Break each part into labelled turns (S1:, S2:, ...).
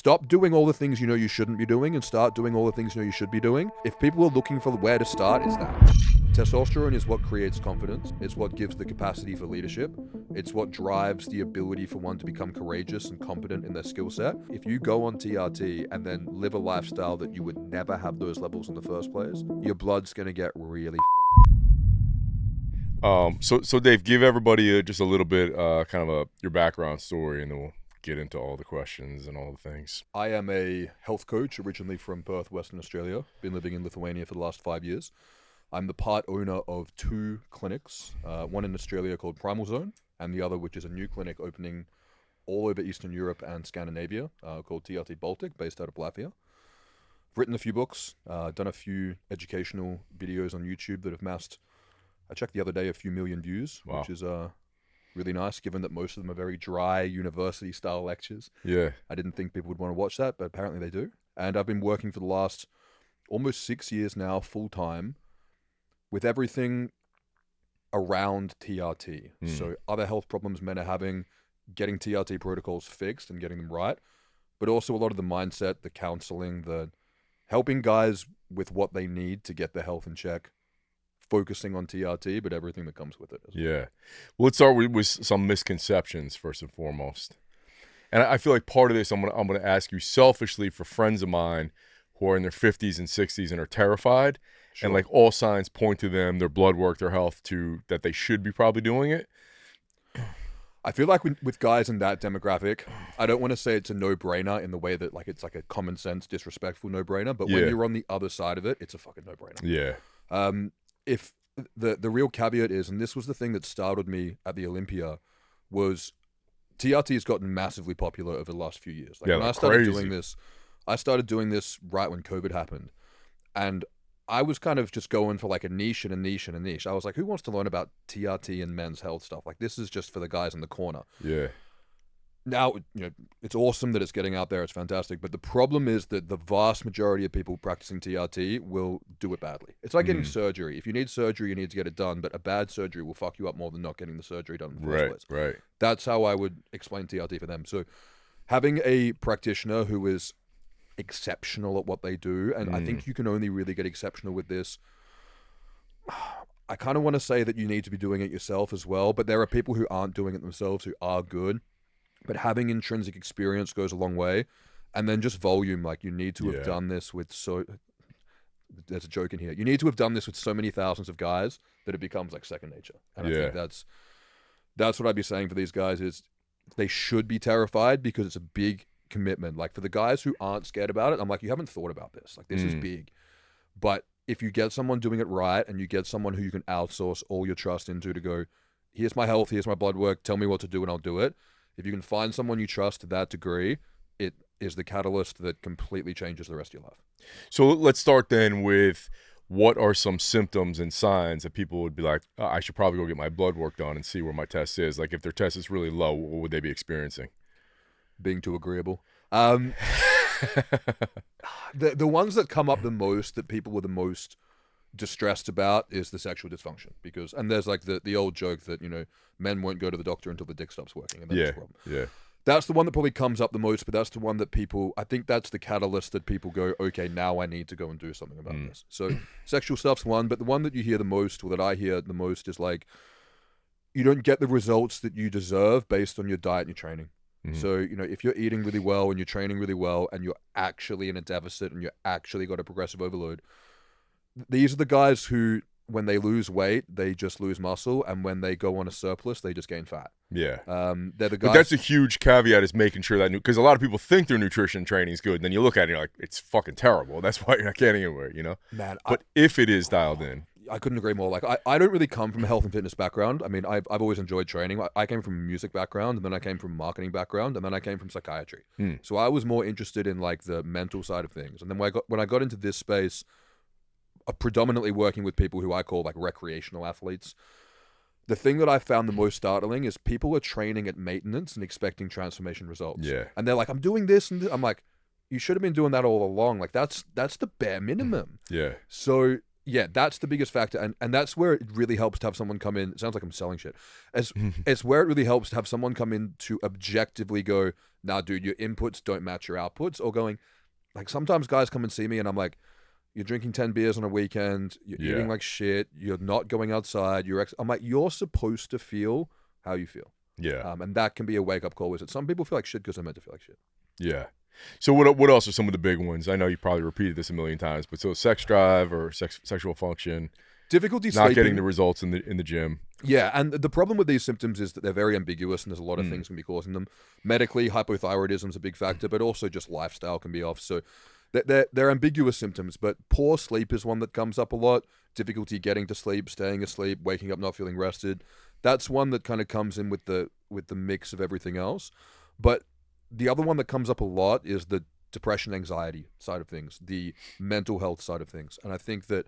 S1: Stop doing all the things you know you shouldn't be doing and start doing all the things you know you should be doing. If people are looking for where to start, it's that. Testosterone is what creates confidence. It's what gives the capacity for leadership. It's what drives the ability for one to become courageous and competent in their skill set. If you go on TRT and then live a lifestyle that you would never have those levels in the first place, your blood's going to get really
S2: So Dave, give everybody just a little bit, kind of your background story, and then we'll get into all the questions and all the things.
S1: I am a health coach originally from Perth, Western Australia. Been living in Lithuania for the last 5 years. I'm the part owner of 2 clinics, one in Australia called Primal Zone, and the other, which is a new clinic opening all over Eastern Europe and Scandinavia, called TRT Baltic, based out of Latvia. Written a few books, done a few educational videos on YouTube that have amassed, I checked the other day, a few million views,
S2: Wow.
S1: which is really nice, given that most of them are very dry university-style lectures.
S2: Yeah.
S1: I didn't think people would want to watch that, but apparently they do. And I've been working for the last almost 6 years now, full-time, with everything around TRT. So other health problems men are having, getting TRT protocols fixed and getting them right, but also a lot of the mindset, the counseling, the helping guys with what they need to get their health in check, focusing on TRT, but everything that comes with it.
S2: Yeah. Well, let's start with some misconceptions first and foremost. And I feel like part of this, I'm gonna ask you selfishly for friends of mine who are in their 50s and 60s and are terrified.
S1: Sure.
S2: And like all signs point to them, their blood work, their health, to that they should be probably doing it.
S1: I feel like with guys in that demographic, I don't want to say it's a no-brainer in the way that like it's like a common sense, disrespectful no-brainer, but when you're on the other side of it, it's a fucking no-brainer.
S2: Yeah.
S1: If the real caveat is, and this was the thing that startled me at the Olympia, was TRT has gotten massively popular over the last few years. Like when I started doing this, I started doing this right when COVID happened, and I was kind of just going for like a niche and a niche and a niche. I was like, who wants to learn about TRT and men's health stuff? Like this is just for the guys in the corner.
S2: Yeah.
S1: Now, it's awesome that it's getting out there. It's fantastic. But the problem is that the vast majority of people practicing TRT will do it badly. It's like getting surgery. If you need surgery, you need to get it done. But a bad surgery will fuck you up more than not getting the surgery done in the first place.
S2: Right.
S1: That's how I would explain TRT for them. So having a practitioner who is exceptional at what they do, and I think you can only really get exceptional with this. I kind of want to say that you need to be doing it yourself as well. But there are people who aren't doing it themselves who are good. But having intrinsic experience goes a long way. And then just volume, like you need to have done this with there's a joke in here. You need to have done this with so many thousands of guys that it becomes like second nature. And I think that's what I'd be saying for these guys is they should be terrified because it's a big commitment. Like for the guys who aren't scared about it, I'm like, you haven't thought about this. Like this is big. But if you get someone doing it right and you get someone who you can outsource all your trust into to go, here's my health, here's my blood work, tell me what to do and I'll do it. If you can find someone you trust to that degree, it is the catalyst that completely changes the rest of your life.
S2: So let's start then with what are some symptoms and signs that people would be like, oh, I should probably go get my blood work done and see where my test is. Like if their test is really low, what would they be experiencing?
S1: Being too agreeable. The ones that come up the most, that people were the most distressed about, is the sexual dysfunction, because and there's like the old joke that men won't go to the doctor until the dick stops working, and that's the problem. That's the one that probably comes up the most, but that's the one that people, I think that's the catalyst that people go, okay, now I need to go and do something about this. So sexual stuff's one, but the one that you hear the most, or that I hear the most, is like you don't get the results that you deserve based on your diet and your training. So, if you're eating really well and you're training really well and you're actually in a deficit and you're actually got a progressive overload, these are the guys who, when they lose weight, they just lose muscle, and when they go on a surplus, they just gain fat.
S2: Yeah.
S1: They're the guys.
S2: But that's a huge caveat, is making sure that, because a lot of people think their nutrition training is good, and then you look at it and you're like, it's fucking terrible. That's why you're not getting anywhere,
S1: Man,
S2: but if it is dialed in.
S1: I couldn't agree more. Like, I don't really come from a health and fitness background. I mean, I've always enjoyed training. I came from a music background, and then I came from a marketing background, and then I came from psychiatry. So I was more interested in like the mental side of things. And then when I got into this space, predominantly working with people who I call like recreational athletes, the thing that I found the most startling is people are training at maintenance and expecting transformation results.
S2: Yeah.
S1: And they're like, I'm doing this, and I'm like, you should have been doing that all along. Like that's the bare minimum.
S2: Yeah.
S1: So Yeah, that's the biggest factor, and that's where it really helps to have someone come in. It sounds like I'm selling shit. It's where it really helps to have someone come in to objectively go, nah, dude, your inputs don't match your outputs, or going, like, sometimes guys come and see me and I'm like, you're drinking 10 beers on a weekend, you're eating like shit, you're not going outside, I'm like, you're supposed to feel how you feel.
S2: Yeah.
S1: And that can be a wake-up call, is that some people feel like shit because they're meant to feel like shit.
S2: Yeah. So what else are some of the big ones? I know you probably repeated this a million times, but so sex drive or sexual function,
S1: difficulty
S2: not
S1: sleeping,
S2: getting the results in the gym.
S1: Yeah, and the problem with these symptoms is that they're very ambiguous, and there's a lot of things can be causing them. Medically, hypothyroidism is a big factor, but also just lifestyle can be off. So they're ambiguous symptoms, but poor sleep is one that comes up a lot. Difficulty getting to sleep, staying asleep, waking up not feeling rested. That's one that kind of comes in with the mix of everything else. But the other one that comes up a lot is the depression, anxiety side of things, the mental health side of things. And I think that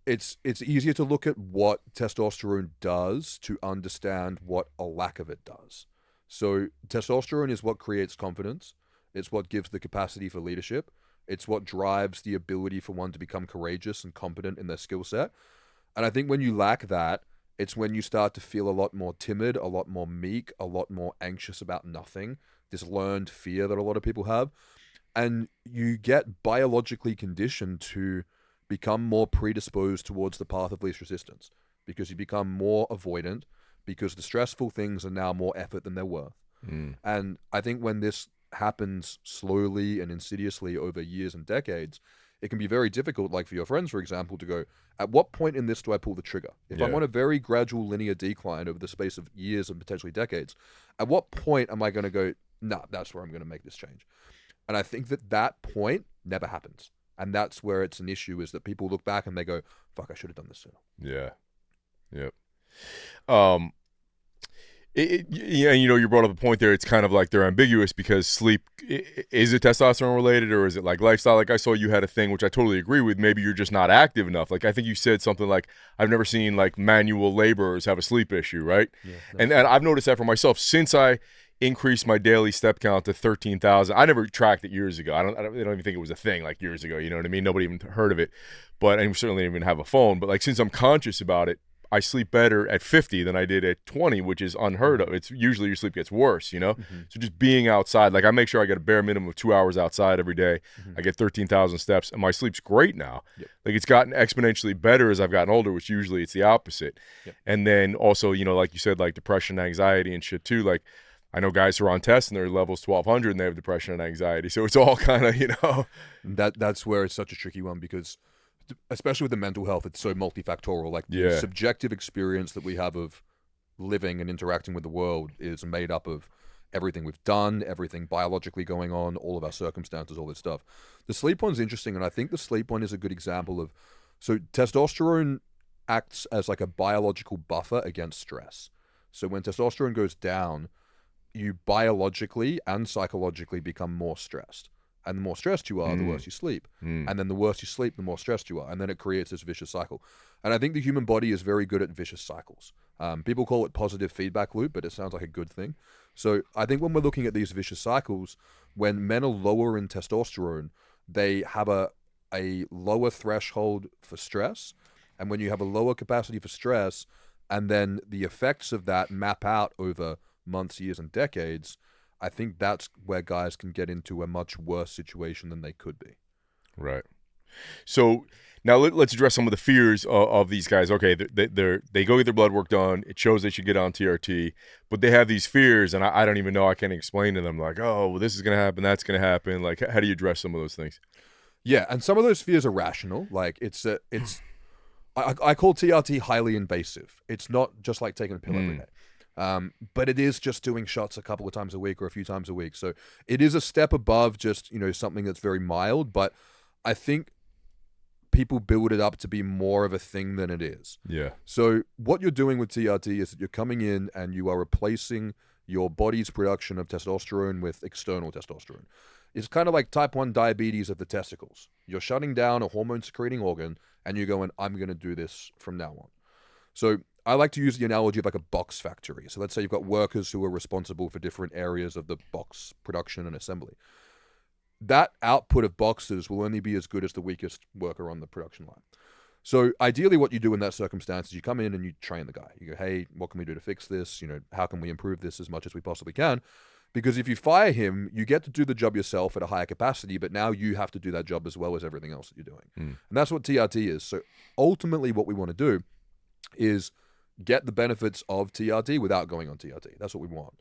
S1: it's easier to look at what testosterone does to understand what a lack of it does. So testosterone is what creates confidence. It's what gives the capacity for leadership. It's what drives the ability for one to become courageous and competent in their skill set. And I think when you lack that, it's when you start to feel a lot more timid, a lot more meek, a lot more anxious about nothing, this learned fear that a lot of people have. And you get biologically conditioned to become more predisposed towards the path of least resistance, because you become more avoidant, because the stressful things are now more effort than they're worth. And I think when this happens slowly and insidiously over years and decades, it can be very difficult, like for your friends, for example, to go, at what point in this do I pull the trigger? If I'm on a very gradual linear decline over the space of years and potentially decades, at what point am I going to go, nah, that's where I'm going to make this change? And I think that point never happens. And that's where it's an issue, is that people look back and they go, fuck, I should have done this sooner.
S2: Yeah. Yep. You brought up a point there. It's kind of like they're ambiguous because sleep, is it testosterone related, or is it like lifestyle? Like I saw you had a thing, which I totally agree with. Maybe you're just not active enough. Like I think you said something like, I've never seen like manual laborers have a sleep issue, right? Yeah, and I've noticed that for myself since I increased my daily step count to 13,000. I never tracked it years ago. I don't even think it was a thing like years ago. You know what I mean? Nobody even heard of it. But I certainly didn't even have a phone. But like since I'm conscious about it, I sleep better at 50 than I did at 20, which is unheard of. It's usually your sleep gets worse, you know? So just being outside, like I make sure I get a bare minimum of 2 hours outside every day. I get 13,000 steps, and my sleep's great now. Like it's gotten exponentially better as I've gotten older, which usually it's the opposite. And then also, like you said, like depression, anxiety and shit too. Like I know guys who are on tests and their level's 1,200 and they have depression and anxiety. So it's all kind of,
S1: That's where it's such a tricky one, because especially with the mental health, it's so multifactorial. Like the subjective experience that we have of living and interacting with the world is made up of everything we've done, everything biologically going on, all of our circumstances, all this stuff. The sleep one's interesting, and I think the sleep one is a good example of, so testosterone acts as like a biological buffer against stress. So when testosterone goes down, you biologically and psychologically become more stressed. And the more stressed you are, the worse you sleep. And then the worse you sleep, the more stressed you are. And then it creates this vicious cycle. And I think the human body is very good at vicious cycles. People call it positive feedback loop, but it sounds like a good thing. So I think when we're looking at these vicious cycles, when men are lower in testosterone, they have a lower threshold for stress. And when you have a lower capacity for stress, and then the effects of that map out over months, years, and decades, I think that's where guys can get into a much worse situation than they could be.
S2: Right. So now let's address some of the fears of these guys. Okay, they go get their blood work done. It shows they should get on TRT, but they have these fears, and I don't even know. I can't explain to them like, oh, well, this is going to happen, that's going to happen. Like, how do you address some of those things?
S1: Yeah, and some of those fears are rational. Like I call TRT highly invasive. It's not just like taking a pill every day. But it is just doing shots a couple of times a week or a few times a week. So it is a step above just, something that's very mild, but I think people build it up to be more of a thing than it is.
S2: Yeah.
S1: So what you're doing with TRT is that you're coming in and you are replacing your body's production of testosterone with external testosterone. It's kind of like type 1 diabetes of the testicles. You're shutting down a hormone secreting organ and you're going, I'm going to do this from now on. So I like to use the analogy of like a box factory. So let's say you've got workers who are responsible for different areas of the box production and assembly. That output of boxes will only be as good as the weakest worker on the production line. So ideally what you do in that circumstance is you come in and you train the guy. You go, hey, what can we do to fix this? How can we improve this as much as we possibly can? Because if you fire him, you get to do the job yourself at a higher capacity, but now you have to do that job as well as everything else that you're doing. And that's what TRT is. So ultimately what we want to do is get the benefits of TRT without going on TRT. That's what we want.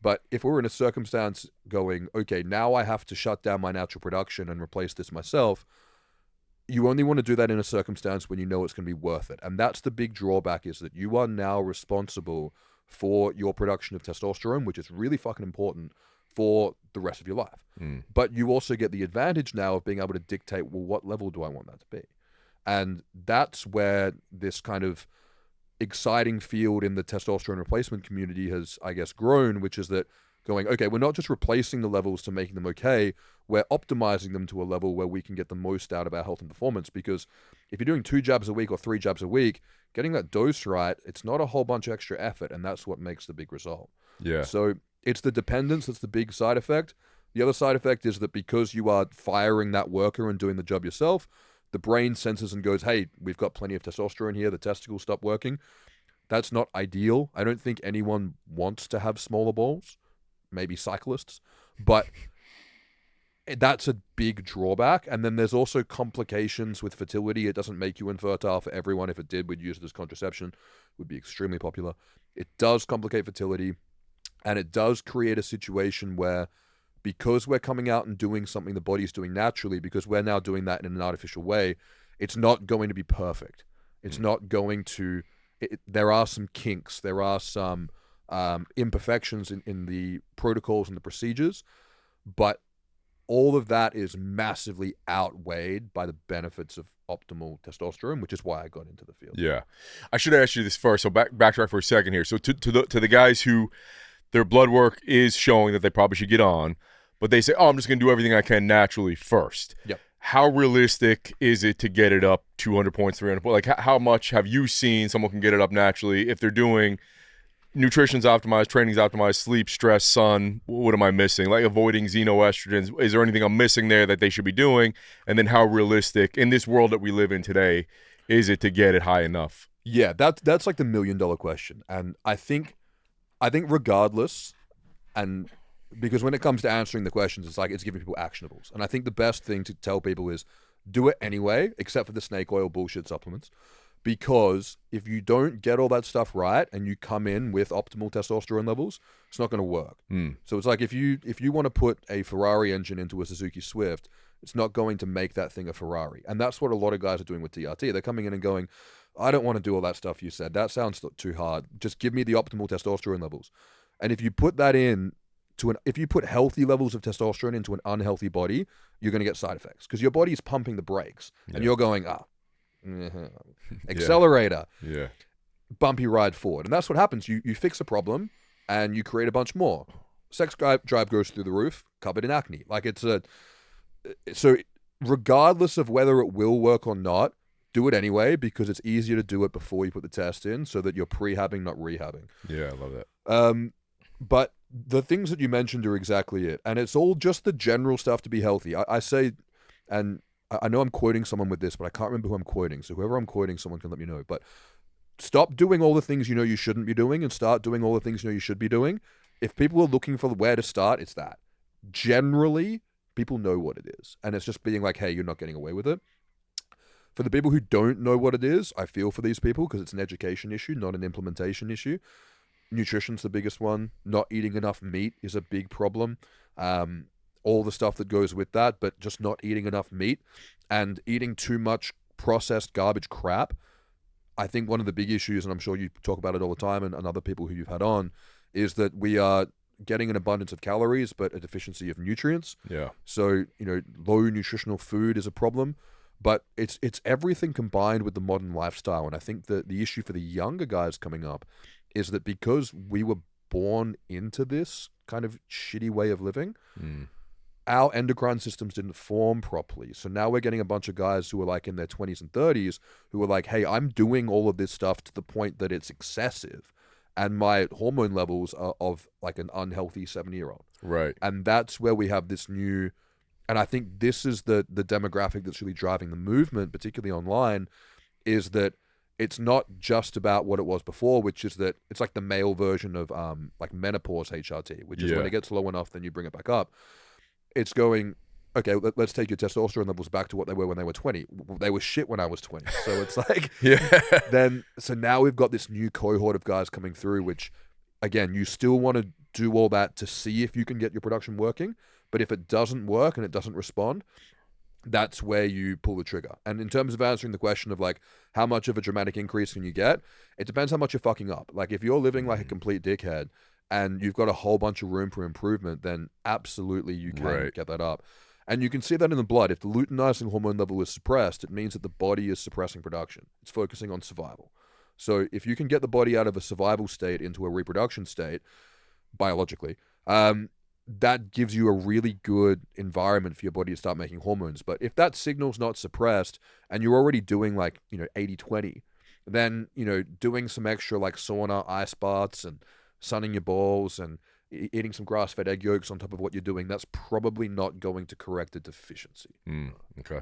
S1: But if we're in a circumstance going, okay, now I have to shut down my natural production and replace this myself, you only want to do that in a circumstance when you know it's going to be worth it. And that's the big drawback, is that you are now responsible for your production of testosterone, which is really fucking important for the rest of your life. But you also get the advantage now of being able to dictate, well, what level do I want that to be? And that's where this kind of exciting field in the testosterone replacement community has, I guess, grown, which is that going, okay, we're not just replacing the levels to making them okay, we're optimizing them to a level where we can get the most out of our health and performance. Because if you're doing 2 jabs a week or 3 jabs a week, getting that dose right, it's not a whole bunch of extra effort, and that's what makes the big result.
S2: Yeah.
S1: So it's the dependence that's the big side effect. The other side effect is that because you are firing that worker and doing the job yourself, the brain senses and goes, hey, we've got plenty of testosterone here, the testicles stop working. That's not ideal. I don't think anyone wants to have smaller balls, maybe cyclists, but that's a big drawback. And then there's also complications with fertility. It doesn't make you infertile for everyone. If it did, we'd use it as contraception. It would be extremely popular. It does complicate fertility, and it does create a situation where, because we're coming out and doing something the body's doing naturally, because we're now doing that in an artificial way, it's not going to be perfect. It's not going to... there are some kinks. There are some imperfections in the protocols and the procedures, but all of that is massively outweighed by the benefits of optimal testosterone, which is why I got into the field.
S2: Yeah. I should ask you this first. So backtrack for a second here. So to the guys who their blood work is showing that they probably should get on, but they say, oh, I'm just going to do everything I can naturally first.
S1: Yep.
S2: How realistic is it to get it up 200 points, 300 points? Like, how much have you seen someone can get it up naturally if they're doing nutrition's optimized, training's optimized, sleep, stress, sun? What am I missing? Like avoiding xenoestrogens. Is there anything I'm missing there that they should be doing? And then how realistic in this world that we live in today is it to get it high enough?
S1: Yeah, that's like the $1 million question. And I think regardless, and because when it comes to answering the questions, it's like it's giving people actionables. And I think the best thing to tell people is do it anyway, except for the snake oil bullshit supplements. Because if you don't get all that stuff right and you come in with optimal testosterone levels, it's not going to work. So it's like if you want to put a Ferrari engine into a Suzuki Swift, it's not going to make that thing a Ferrari. And that's what a lot of guys are doing with TRT. They're coming in and going, I don't want to do all that stuff you said. That sounds too hard. Just give me the optimal testosterone levels. And if you put that in if you put healthy levels of testosterone into an unhealthy body, you're going to get side effects because your body's pumping the brakes and you're going, accelerator, bumpy ride forward. And that's what happens. You fix a problem and you create a bunch more. Sex drive goes through the roof, covered in acne. Like so regardless of whether it will work or not, do it anyway because it's easier to do it before you put the test in so that you're prehabbing, not rehabbing.
S2: Yeah, I love that.
S1: But the things that you mentioned are exactly it. And it's all just the general stuff to be healthy. I say, and I know I'm quoting someone with this, but I can't remember who I'm quoting. So whoever I'm quoting, someone can let me know. But stop doing all the things you know you shouldn't be doing and start doing all the things you know you should be doing. If people are looking for where to start, it's that. Generally, people know what it is. And it's just being like, hey, you're not getting away with it. For the people who don't know what it is, I feel for these people because it's an education issue, not an implementation issue. Nutrition's the biggest one. Not eating enough meat is a big problem. All the stuff that goes with that, but just not eating enough meat and eating too much processed garbage crap. I think one of the big issues, and I'm sure you talk about it all the time, and other people who you've had on, is that we are getting an abundance of calories, but a deficiency of nutrients.
S2: Yeah.
S1: So, low nutritional food is a problem. But it's everything combined with the modern lifestyle. And I think that the issue for the younger guys coming up is that because we were born into this kind of shitty way of living, our endocrine systems didn't form properly. So now we're getting a bunch of guys who are like in their 20s and 30s who are like, hey, I'm doing all of this stuff to the point that it's excessive. And my hormone levels are of like an unhealthy 70-year-old.
S2: Right.
S1: And that's where we have this new... And I think this is the demographic that's really driving the movement, particularly online, is that it's not just about what it was before, which is that it's like the male version of like menopause HRT, which is when it gets low enough, then you bring it back up. It's going, okay, let's take your testosterone levels back to what they were when they were 20. They were shit when I was 20. So it's like, so now we've got this new cohort of guys coming through, which, again, you still want to do all that to see if you can get your production working. But if it doesn't work and it doesn't respond, that's where you pull the trigger. And in terms of answering the question of like, how much of a dramatic increase can you get? It depends how much you're fucking up. Like if you're living like a complete dickhead and you've got a whole bunch of room for improvement, then absolutely you can get that up. And you can see that in the blood. If the luteinizing hormone level is suppressed, it means that the body is suppressing production. It's focusing on survival. So if you can get the body out of a survival state into a reproduction state, biologically, that gives you a really good environment for your body to start making hormones. But if that signal's not suppressed and you're already doing like, 80-20, then, doing some extra like sauna, ice baths and sunning your balls and eating some grass-fed egg yolks on top of what you're doing, that's probably not going to correct a deficiency.
S2: Okay.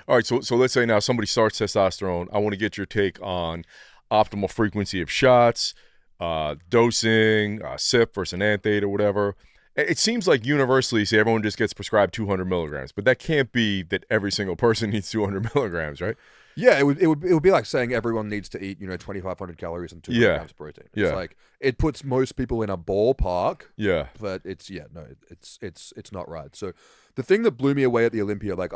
S2: All right. So let's say now somebody starts testosterone. I want to get your take on optimal frequency of shots, dosing, SIP versus an anthate or whatever. It seems like universally, say everyone just gets prescribed 200 milligrams, but that can't be that every single person needs 200 milligrams, right?
S1: Yeah, it would be like saying everyone needs to eat 2,500 calories and 200 grams of protein. It's like it puts most people in a ballpark. Yeah, but it's not right. So the thing that blew me away at the Olympia, like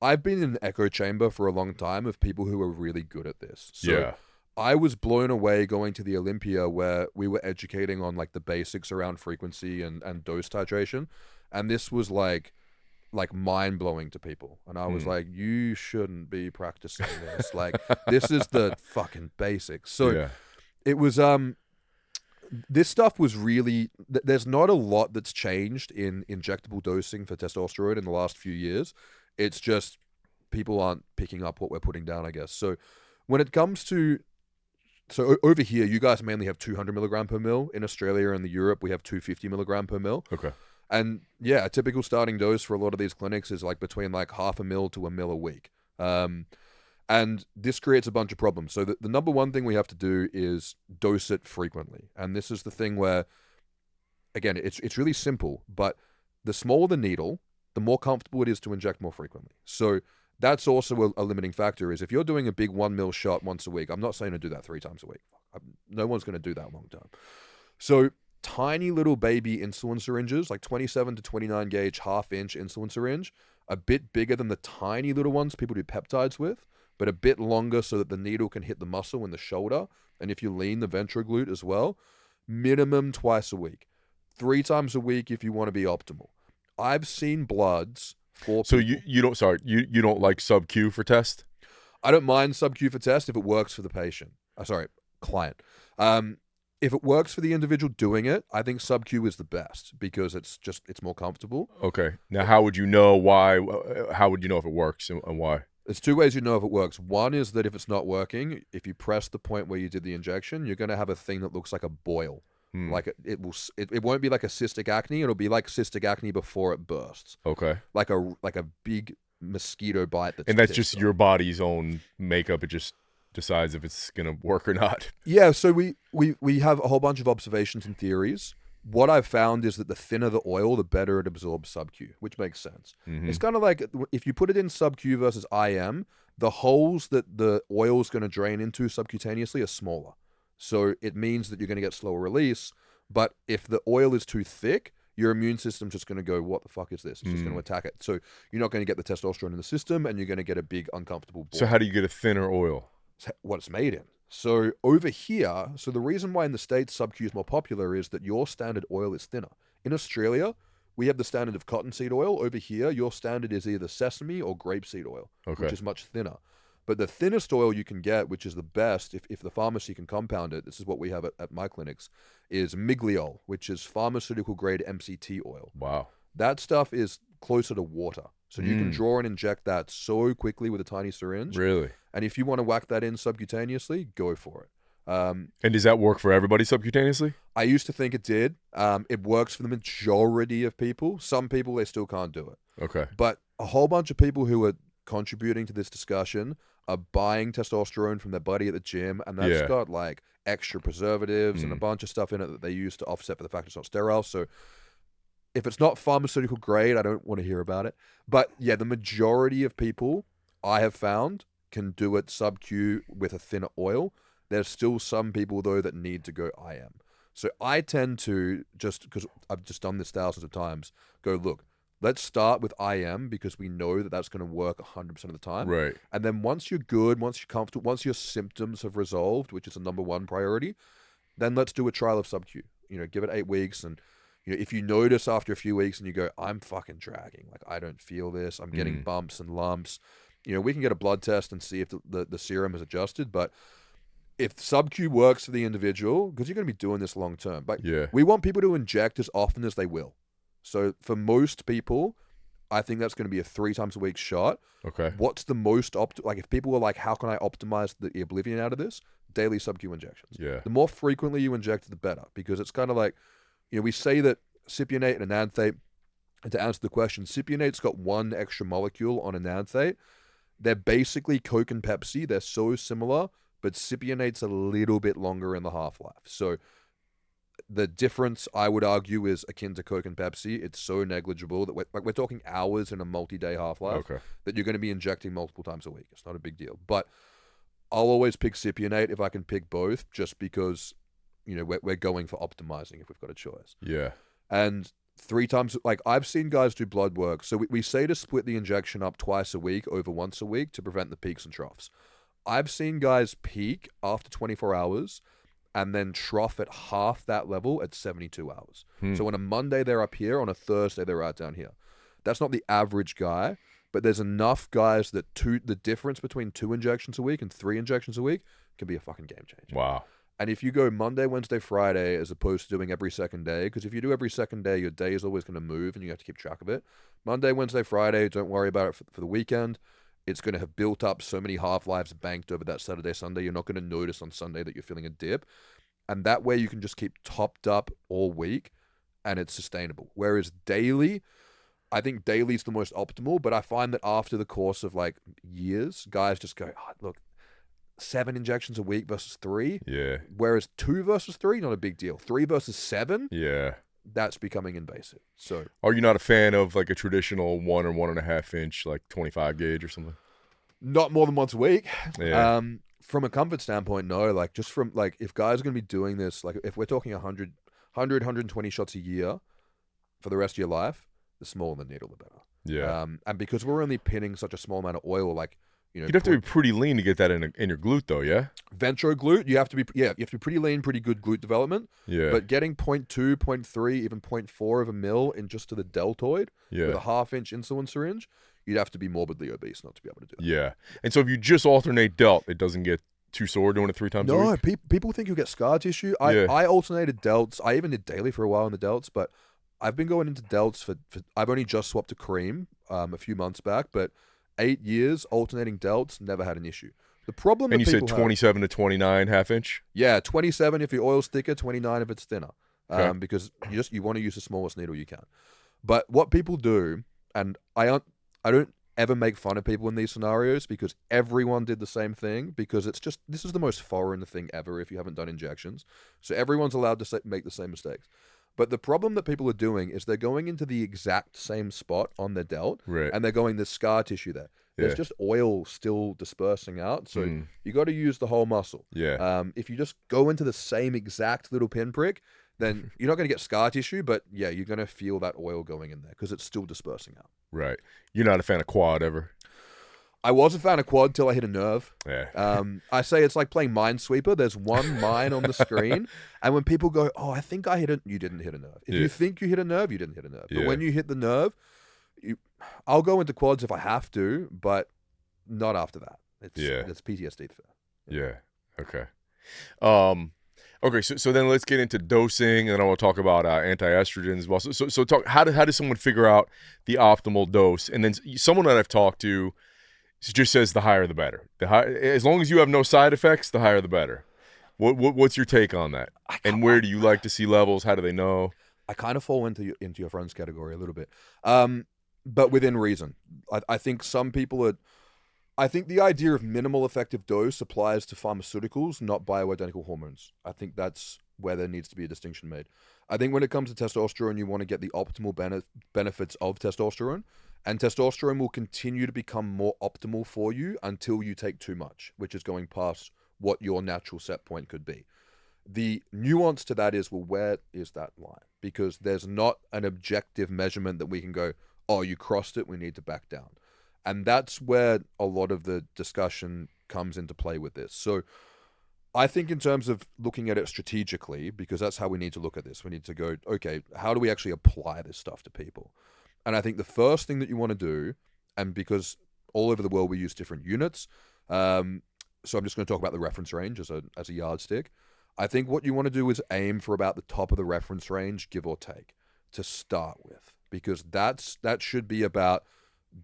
S1: I've been in an echo chamber for a long time of people who are really good at this. So I was blown away going to the Olympia where we were educating on like the basics around frequency and dose titration, and this was like mind-blowing to people. And I was like, you shouldn't be practicing this. Like, this is the fucking basics. So it was, this stuff was really, there's not a lot that's changed in injectable dosing for testosterone in the last few years. It's just people aren't picking up what we're putting down, I guess. So when it comes to, over here, you guys mainly have 200 milligram per mil. In Australia and Europe, we have 250 milligram per mil. Okay. And yeah, a typical starting dose for a lot of these clinics is like between like 0.5 ml to 1 ml a week. And this creates a bunch of problems. So the number one thing we have to do is dose it frequently. And this is the thing where, again, it's really simple, but the smaller the needle, the more comfortable it is to inject more frequently. So that's also a limiting factor is if you're doing a big 1 ml shot once a week, I'm not saying to do that 3 times a week. No one's going to do that long term. So tiny little baby insulin syringes, like 27 to 29 gauge half-inch insulin syringe, a bit bigger than the tiny little ones people do peptides with, but a bit longer so that the needle can hit the muscle in the shoulder. And if you lean the ventroglute as well, minimum twice a week. 3 times a week if you want to be optimal. I've seen bloods for
S2: So
S1: people.
S2: you don't like Subq for test?
S1: I don't mind Subq for test if it works for the patient. Client. If it works for the individual doing it, I think Subq is the best because it's more comfortable.
S2: Okay. Now, how would you know why? How would you know if it works and why?
S1: There's 2 ways you know if it works. One is that if it's not working, if you press the point where you did the injection, you're going to have a thing that looks like a boil. Like it won't be like a cystic acne. It'll be like cystic acne before it bursts. Okay. Like a big mosquito bite.
S2: That's just your body's own makeup. It just decides if it's going to work or not.
S1: Yeah, so we have a whole bunch of observations and theories. What I've found is that the thinner the oil, the better it absorbs Subq, which makes sense. It's kind of like if you put it in Subq versus IM, the holes that the oil is going to drain into subcutaneously are smaller. So it means that you're going to get slower release. But if the oil is too thick, your immune system's just going to go, what the fuck is this? It's just going to attack it. So you're not going to get the testosterone in the system, and you're going to get a big, uncomfortable ball.
S2: So how do you get a thinner oil?
S1: What it's made in. So over here, so the reason why in the States Subq is more popular is that your standard oil is thinner. In Australia, we have the standard of cottonseed oil. Over here, your standard is either sesame or grapeseed oil, which is much thinner. But the thinnest oil you can get, which is the best, if the pharmacy can compound it, this is what we have at my clinics, is Migliol, which is pharmaceutical grade MCT oil. Wow. That stuff is closer to water. So you can draw and inject that so quickly with a tiny syringe. Really? And if you want to whack that in subcutaneously, go for it.
S2: And does that work for everybody subcutaneously?
S1: I used to think it did. It works for the majority of people. Some people, they still can't do it. Okay. But a whole bunch of people who are contributing to this discussion are buying testosterone from their buddy at the gym, and that's got like extra preservatives and a bunch of stuff in it that they use to offset for the fact it's not sterile. So if it's not pharmaceutical grade, I don't want to hear about it. But yeah, the majority of people I have found can do it Subq with a thinner oil. There's still some people though that need to go IM. So I tend to, just because I've just done this thousands of times, go, look, let's start with IM because we know that that's going to work 100% of the time.
S2: Right.
S1: And then once you're good, once you're comfortable, once your symptoms have resolved, which is the number one priority, then let's do a trial of Subq. You know, give it 8 weeks. And you know, if you notice after a few weeks and you go, I'm fucking dragging, like I don't feel this, I'm getting bumps and lumps, you know, we can get a blood test and see if the serum is adjusted. But if Subq works for the individual, because you're going to be doing this long term, but we want people to inject as often as they will. So for most people, I think that's going to be a 3 times a week shot.
S2: Okay.
S1: What's the most like if people are like, how can I optimize the oblivion out of this? Daily Subq injections.
S2: Yeah.
S1: The more frequently you inject, the better, because it's kind of like, you know, we say that cypionate and enanthate, and to answer the question, cypionate's got 1 extra molecule on enanthate. They're basically Coke and Pepsi. They're so similar, but cypionate's a little bit longer in the half-life. So the difference, I would argue, is akin to Coke and Pepsi. It's so negligible that we're talking hours in a multi-day half-life that you're going to be injecting multiple times a week. It's not a big deal. But I'll always pick cypionate if I can pick both, just because, you know, we're going for optimizing if we've got a choice.
S2: Yeah.
S1: And 3 times, like I've seen guys do blood work. So we say to split the injection up twice a week over once a week to prevent the peaks and troughs. I've seen guys peak after 24 hours and then trough at half that level at 72 hours. So on a Monday, they're up here. On a Thursday, they're out down here. That's not the average guy, but there's enough guys that the difference between 2 injections a week and 3 injections a week can be a fucking game changer.
S2: Wow.
S1: And if you go Monday, Wednesday, Friday, as opposed to doing every second day, because if you do every second day, your day is always going to move and you have to keep track of it. Monday, Wednesday, Friday, don't worry about it for the weekend. It's going to have built up so many half-lives banked over that Saturday, Sunday. You're not going to notice on Sunday that you're feeling a dip. And that way you can just keep topped up all week and it's sustainable. Whereas daily, I think daily is the most optimal, but I find that after the course of like years, guys just go, oh, look, 7 injections a week versus 3.
S2: Yeah.
S1: Whereas 2 versus 3, not a big deal. 3 versus 7.
S2: Yeah.
S1: That's becoming invasive. So,
S2: are you not a fan of like a traditional 1 or 1.5 inch, like 25 gauge or something?
S1: Not more than once a week.
S2: Yeah.
S1: From a comfort standpoint, no. Like, just from like, if guys are going to be doing this, like, if we're talking 120 shots a year for the rest of your life, the smaller the needle, the better.
S2: Yeah.
S1: And because we're only pinning such a small amount of oil, like, you know,
S2: you'd have to be pretty lean to get that in your glute, though. Yeah.
S1: Ventro glute, you have to be pretty lean, pretty good glute development.
S2: Yeah.
S1: But getting 0.2, 0.3, even 0.4 of a mil in just to the deltoid with a 1/2 inch insulin syringe, you'd have to be morbidly obese not to be able to do that.
S2: Yeah. And so if you just alternate delt, it doesn't get too sore doing it 3 times a week?
S1: No, people think you'll get scar tissue. I alternated delts. I even did daily for a while in the delts, but I've been going into delts for I've only just swapped to cream a few months back, but 8 years alternating delts, never had an issue. The problem
S2: and
S1: that
S2: you said 27 to 29 1/2 inch?
S1: Yeah, 27 if your oil's thicker, 29 if it's thinner.
S2: Okay.
S1: Because you want to use the smallest needle you can. But what people do, and I don't ever make fun of people in these scenarios because everyone did the same thing, because this is the most foreign thing ever if you haven't done injections. So everyone's allowed to make the same mistakes. But the problem that people are doing is they're going into the exact same spot on their delt,
S2: right,
S1: and they're going, there's scar tissue there. There's just oil still dispersing out, so you got to use the whole muscle.
S2: Yeah.
S1: If you just go into the same exact little pinprick, then you're not going to get scar tissue, but yeah, you're going to feel that oil going in there because it's still dispersing out.
S2: Right. You're not a fan of quad ever?
S1: I was a fan of quad till I hit a nerve.
S2: Yeah.
S1: I say it's like playing Minesweeper. There's one mine on the screen, and when people go, "Oh, I think I hit it," you didn't hit a nerve. If you think you hit a nerve, you didn't hit a nerve. But when you hit the nerve, I'll go into quads if I have to, but not after that. It's PTSD for.
S2: Yeah. Okay. Okay, so then let's get into dosing, and then I want to talk about anti-estrogens as well. So talk. How does someone figure out the optimal dose? And then someone that I've talked to just says the higher the better. As long as you have no side effects, the higher the better. What's your take on that? And where do you like to see levels? How do they know?
S1: I kind of fall into your friends category a little bit, but within reason. I think some people are. I think the idea of minimal effective dose applies to pharmaceuticals, not bioidentical hormones. I think that's where there needs to be a distinction made. I think when it comes to testosterone, you want to get the optimal benefits of testosterone, and testosterone will continue to become more optimal for you until you take too much, which is going past what your natural set point could be. The nuance to that is, well, where is that line? Because there's not an objective measurement that we can go, oh, you crossed it, we need to back down. And that's where a lot of the discussion comes into play with this. So I think in terms of looking at it strategically, because that's how we need to look at this, we need to go, okay, how do we actually apply this stuff to people? And I think the first thing that you want to do, and because all over the world we use different units, so I'm just going to talk about the reference range as a yardstick. I think what you want to do is aim for about the top of the reference range, give or take, to start with, because that should be about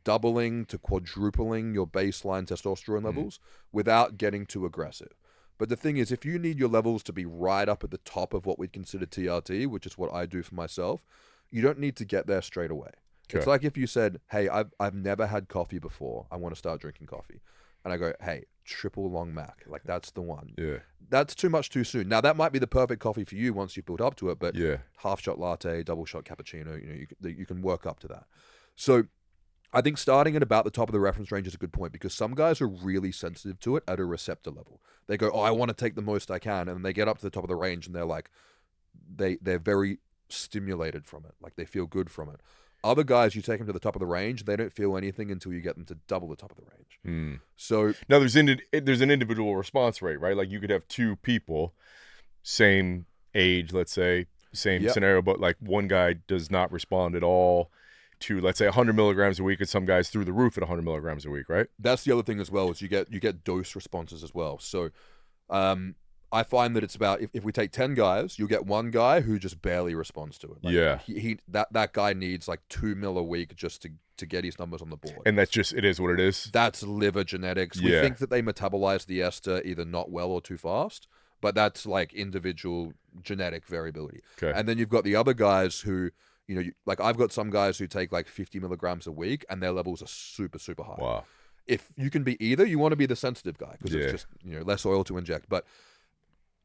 S1: doubling to quadrupling your baseline testosterone levels without getting too aggressive. But the thing is, if you need your levels to be right up at the top of what we'd consider TRT, which is what I do for myself, you don't need to get there straight away. Okay. It's like if you said, hey, I've never had coffee before, I want to start drinking coffee. And I go, hey, triple long Mac, like that's the one.
S2: Yeah.
S1: That's too much too soon. Now that might be the perfect coffee for you once you've built up to it, but
S2: yeah,
S1: half shot latte, double shot cappuccino, you can work up to that. So I think starting at about the top of the reference range is a good point, because some guys are really sensitive to it at a receptor level. They go, oh, I want to take the most I can, and they get up to the top of the range and they're like, they're very stimulated from it, like they feel good from it. Other guys, you take them to the top of the range, they don't feel anything until you get them to double the top of the range. So
S2: now there's an individual response rate, right? Like you could have two people, same age, let's say, same scenario, but like one guy does not respond at all to, let's say, 100 milligrams a week, and some guys through the roof at 100 milligrams a week, right?
S1: That's the other thing as well, is you get dose responses as well. So I find that it's about, if we take 10 guys, you'll get one guy who just barely responds to it. Like that guy needs like 2 mil a week just to get his numbers on the board.
S2: And that's just, it is what it is.
S1: That's liver genetics. We think that they metabolize the ester either not well or too fast, but that's like individual genetic variability.
S2: Okay.
S1: And then you've got the other guys who, like I've got some guys who take like 50 milligrams a week and their levels are super, super high.
S2: Wow.
S1: If you can be either, you want to be the sensitive guy, because it's just, less oil to inject. But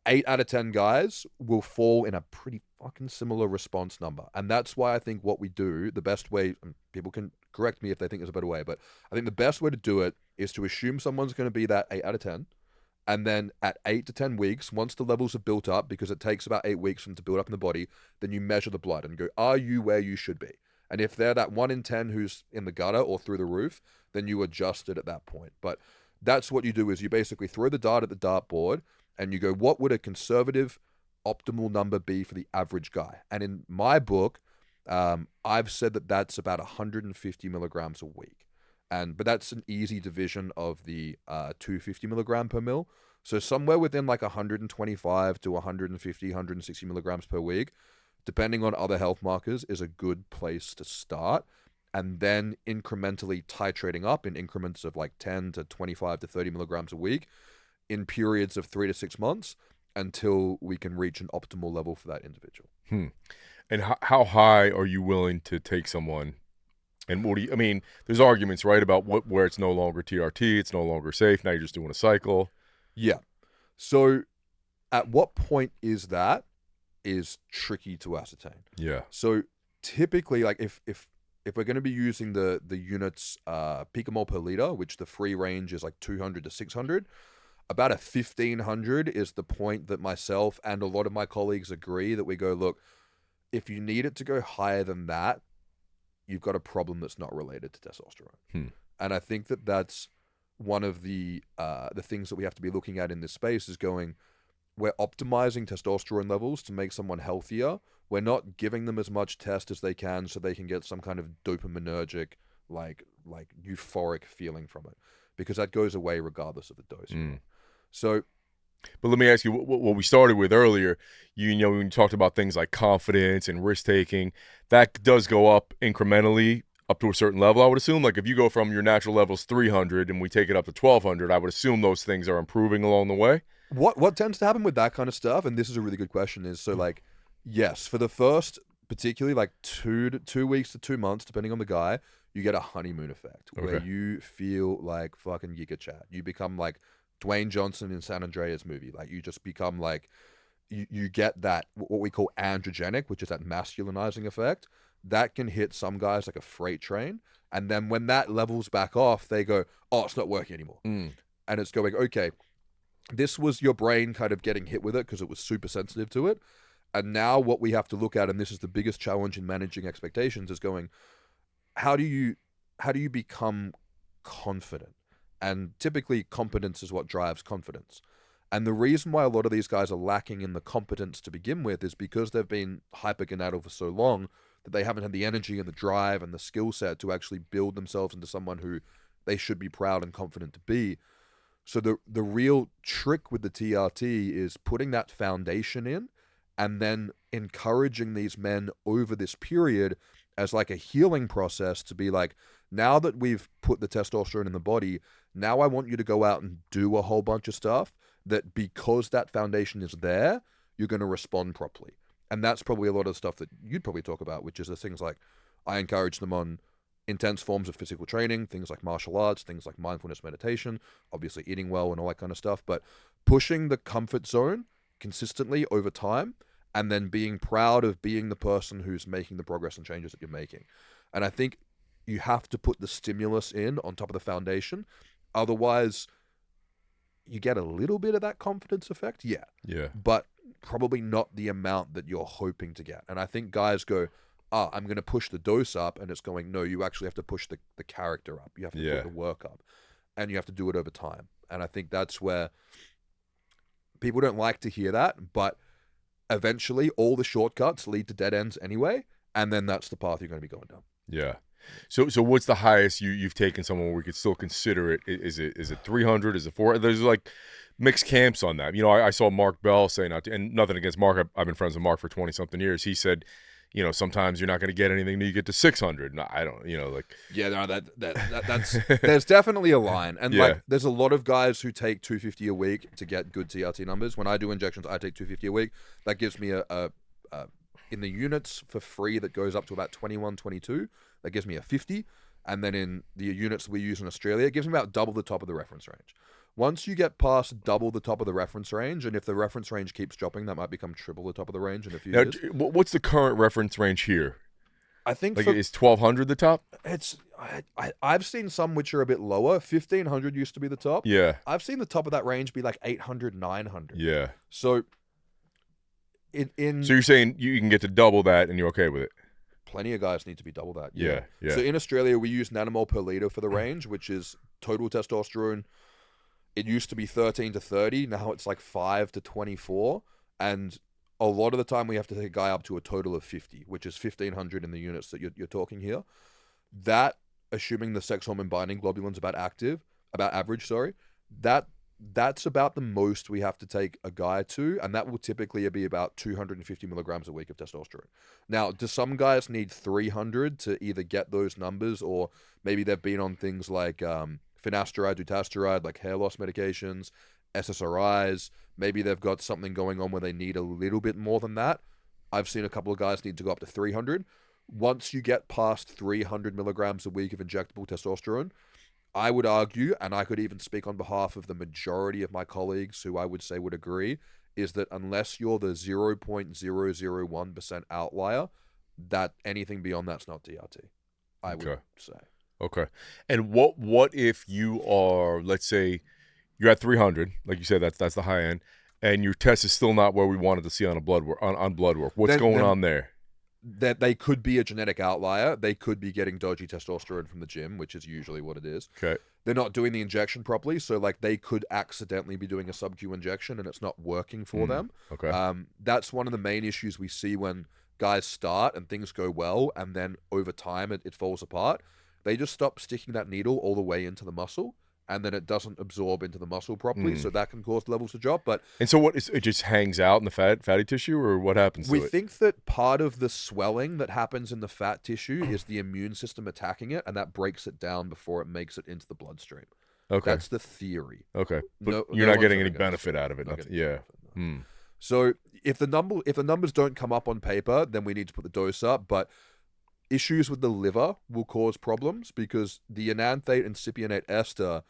S1: 8 out of 10 guys will fall in a pretty fucking similar response number. And that's why I think what we do, the best way, and people can correct me if they think there's a better way, but I think the best way to do it is to assume someone's going to be that 8 out of 10. And then at 8 to 10 weeks, once the levels have built up, because it takes about 8 weeks for them to build up in the body, then you measure the blood and go, are you where you should be? And if they're that 1 in 10 who's in the gutter or through the roof, then you adjust it at that point. But that's what you do, is you basically throw the dart at the dartboard and you go, what would a conservative optimal number be for the average guy? And in my book, I've said that that's about 150 milligrams a week. But that's an easy division of the 250 milligram per mil. So somewhere within like 125 to 150, 160 milligrams per week, depending on other health markers, is a good place to start. And then incrementally titrating up in increments of like 10 to 25 to 30 milligrams a week in periods of 3 to 6 months until we can reach an optimal level for that individual.
S2: And how high are you willing to take someone? And what do you, I mean, there's arguments, right, about where it's no longer TRT, it's no longer safe, now you're just doing a cycle.
S1: Yeah. So at what point is tricky to ascertain.
S2: Yeah.
S1: So typically, like if we're going to be using the units picomole per liter, which the free range is like 200 to 600, about 1,500 is the point that myself and a lot of my colleagues agree that we go, look, if you need it to go higher than that, you've got a problem that's not related to testosterone. And I think that that's one of the things that we have to be looking at in this space, is going, we're optimizing testosterone levels to make someone healthier. We're not giving them as much test as they can so they can get some kind of dopaminergic, like euphoric feeling from it, because that goes away regardless of the dose. So,
S2: but let me ask you, what we started with earlier, when you talked about things like confidence and risk taking, that does go up incrementally up to a certain level, I would assume. Like if you go from your natural levels 300 and we take it up to 1,200, I would assume those things are improving along the way.
S1: What tends to happen with that kind of stuff, and this is a really good question, is so like, yes, for the first particularly like 2 weeks to 2 months, depending on the guy, you get a honeymoon effect where you feel like fucking Giga Chad. You become like Dwayne Johnson in San Andreas movie. Like you just become like, you get that, what we call androgenic, which is that masculinizing effect. That can hit some guys like a freight train. And then when that levels back off, they go, oh, it's not working anymore. And it's going, okay, this was your brain kind of getting hit with it because it was super sensitive to it. And now what we have to look at, and this is the biggest challenge in managing expectations, is going, how do you become confident? And typically competence is what drives confidence. And the reason why a lot of these guys are lacking in the competence to begin with is because they've been hypergonadal for so long that they haven't had the energy and the drive and the skill set to actually build themselves into someone who they should be proud and confident to be. So the real trick with the TRT is putting that foundation in and then encouraging these men over this period as like a healing process to be like, now that we've put the testosterone in the body, now I want you to go out and do a whole bunch of stuff that, because that foundation is there, you're going to respond properly. And that's probably a lot of the stuff that you'd probably talk about, which is the things like, I encourage them on intense forms of physical training, things like martial arts, things like mindfulness meditation, obviously eating well and all that kind of stuff, but pushing the comfort zone consistently over time, and then being proud of being the person who's making the progress and changes that you're making. And I think you have to put the stimulus in on top of the foundation. Otherwise, you get a little bit of that confidence effect, yeah. But probably not the amount that you're hoping to get. And I think guys go, I'm going to push the dose up, and it's going, no, you actually have to push the character up. You have to put the work up, and you have to do it over time. And I think that's where people don't like to hear that, but eventually all the shortcuts lead to dead ends anyway, and then that's the path you're going to be going down.
S2: Yeah. So what's the highest you've taken someone where we could still consider it? Is it 300? Is it 400? There's like mixed camps on that. You know, I saw Mark Bell say, and nothing against Mark, I've been friends with Mark for 20-something years. He said, you know, sometimes you're not going to get anything until you get to 600. No, I don't, you know, like.
S1: Yeah, no, that's there's definitely a line. And like, there's a lot of guys who take 250 a week to get good TRT numbers. When I do injections, I take 250 a week. That gives me a in the units for free, that goes up to about 21, 22. That gives me a 50. And then in the units we use in Australia, it gives me about double the top of the reference range. Once you get past double the top of the reference range, and if the reference range keeps dropping, that might become triple the top of the range in a few years.
S2: What's the current reference range here?
S1: I think
S2: like is 1200 the top?
S1: I've seen some which are a bit lower. 1500 used to be the top.
S2: Yeah.
S1: I've seen the top of that range be like 800, 900.
S2: Yeah.
S1: So
S2: so you're saying you can get to double that and you're okay with it?
S1: Plenty of guys need to be double that.
S2: Yeah.
S1: So in Australia, we use nanomole per liter for the range, which is total testosterone. It used to be 13 to 30. Now it's like 5 to 24. And a lot of the time we have to take a guy up to a total of 50, which is 1500 in the units that you're talking here. That, assuming the sex hormone binding globulin's about average, that's about the most we have to take a guy to, and that will typically be about 250 milligrams a week of testosterone. Now, do some guys need 300 to either get those numbers, or maybe they've been on things like finasteride, dutasteride, like hair loss medications, SSRIs. Maybe they've got something going on where they need a little bit more than that. I've seen a couple of guys need to go up to 300. Once you get past 300 milligrams a week of injectable testosterone, I would argue, and I could even speak on behalf of the majority of my colleagues who I would say would agree, is that unless you're the 0.001% outlier, that anything beyond that's not TRT, I would say.
S2: Okay. And what if you are, let's say, you're at 300, like you said, that's the high end, and your test is still not where we wanted to see on blood work. What's going on there?
S1: That they could be a genetic outlier. They could be getting dodgy testosterone from the gym, which is usually what it is.
S2: Okay.
S1: They're not doing the injection properly, so like they could accidentally be doing a Subq injection and it's not working for them.
S2: Okay.
S1: That's one of the main issues we see when guys start and things go well, and then over time it falls apart. They just stop sticking that needle all the way into the muscle, and then it doesn't absorb into the muscle properly, so that can cause levels to drop.
S2: And so it just hangs out in the fatty tissue, or what happens to it?
S1: We think that part of the swelling that happens in the fat tissue is the immune system attacking it, and that breaks it down before it makes it into the bloodstream.
S2: Okay.
S1: That's the theory.
S2: Okay. But you're not getting any benefit out of it. Yeah.
S1: So if the numbers don't come up on paper, then we need to put the dose up. But issues with the liver will cause problems because the enanthate and cypionate ester,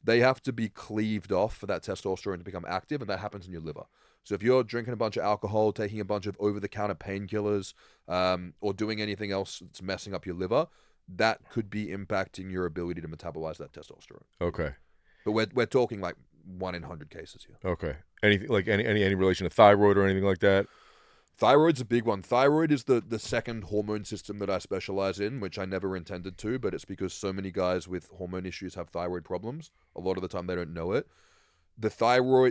S1: they have to be cleaved off for that testosterone to become active, and that happens in your liver. So if you're drinking a bunch of alcohol, taking a bunch of over-the-counter painkillers, or doing anything else that's messing up your liver, that could be impacting your ability to metabolize that testosterone.
S2: Okay.
S1: But we're talking like 1 in 100 cases here.
S2: Okay. Anything like any relation to thyroid or anything like that?
S1: Thyroid's a big one. Thyroid is the second hormone system that I specialize in, which I never intended to, but it's because so many guys with hormone issues have thyroid problems. A lot of the time they don't know it. The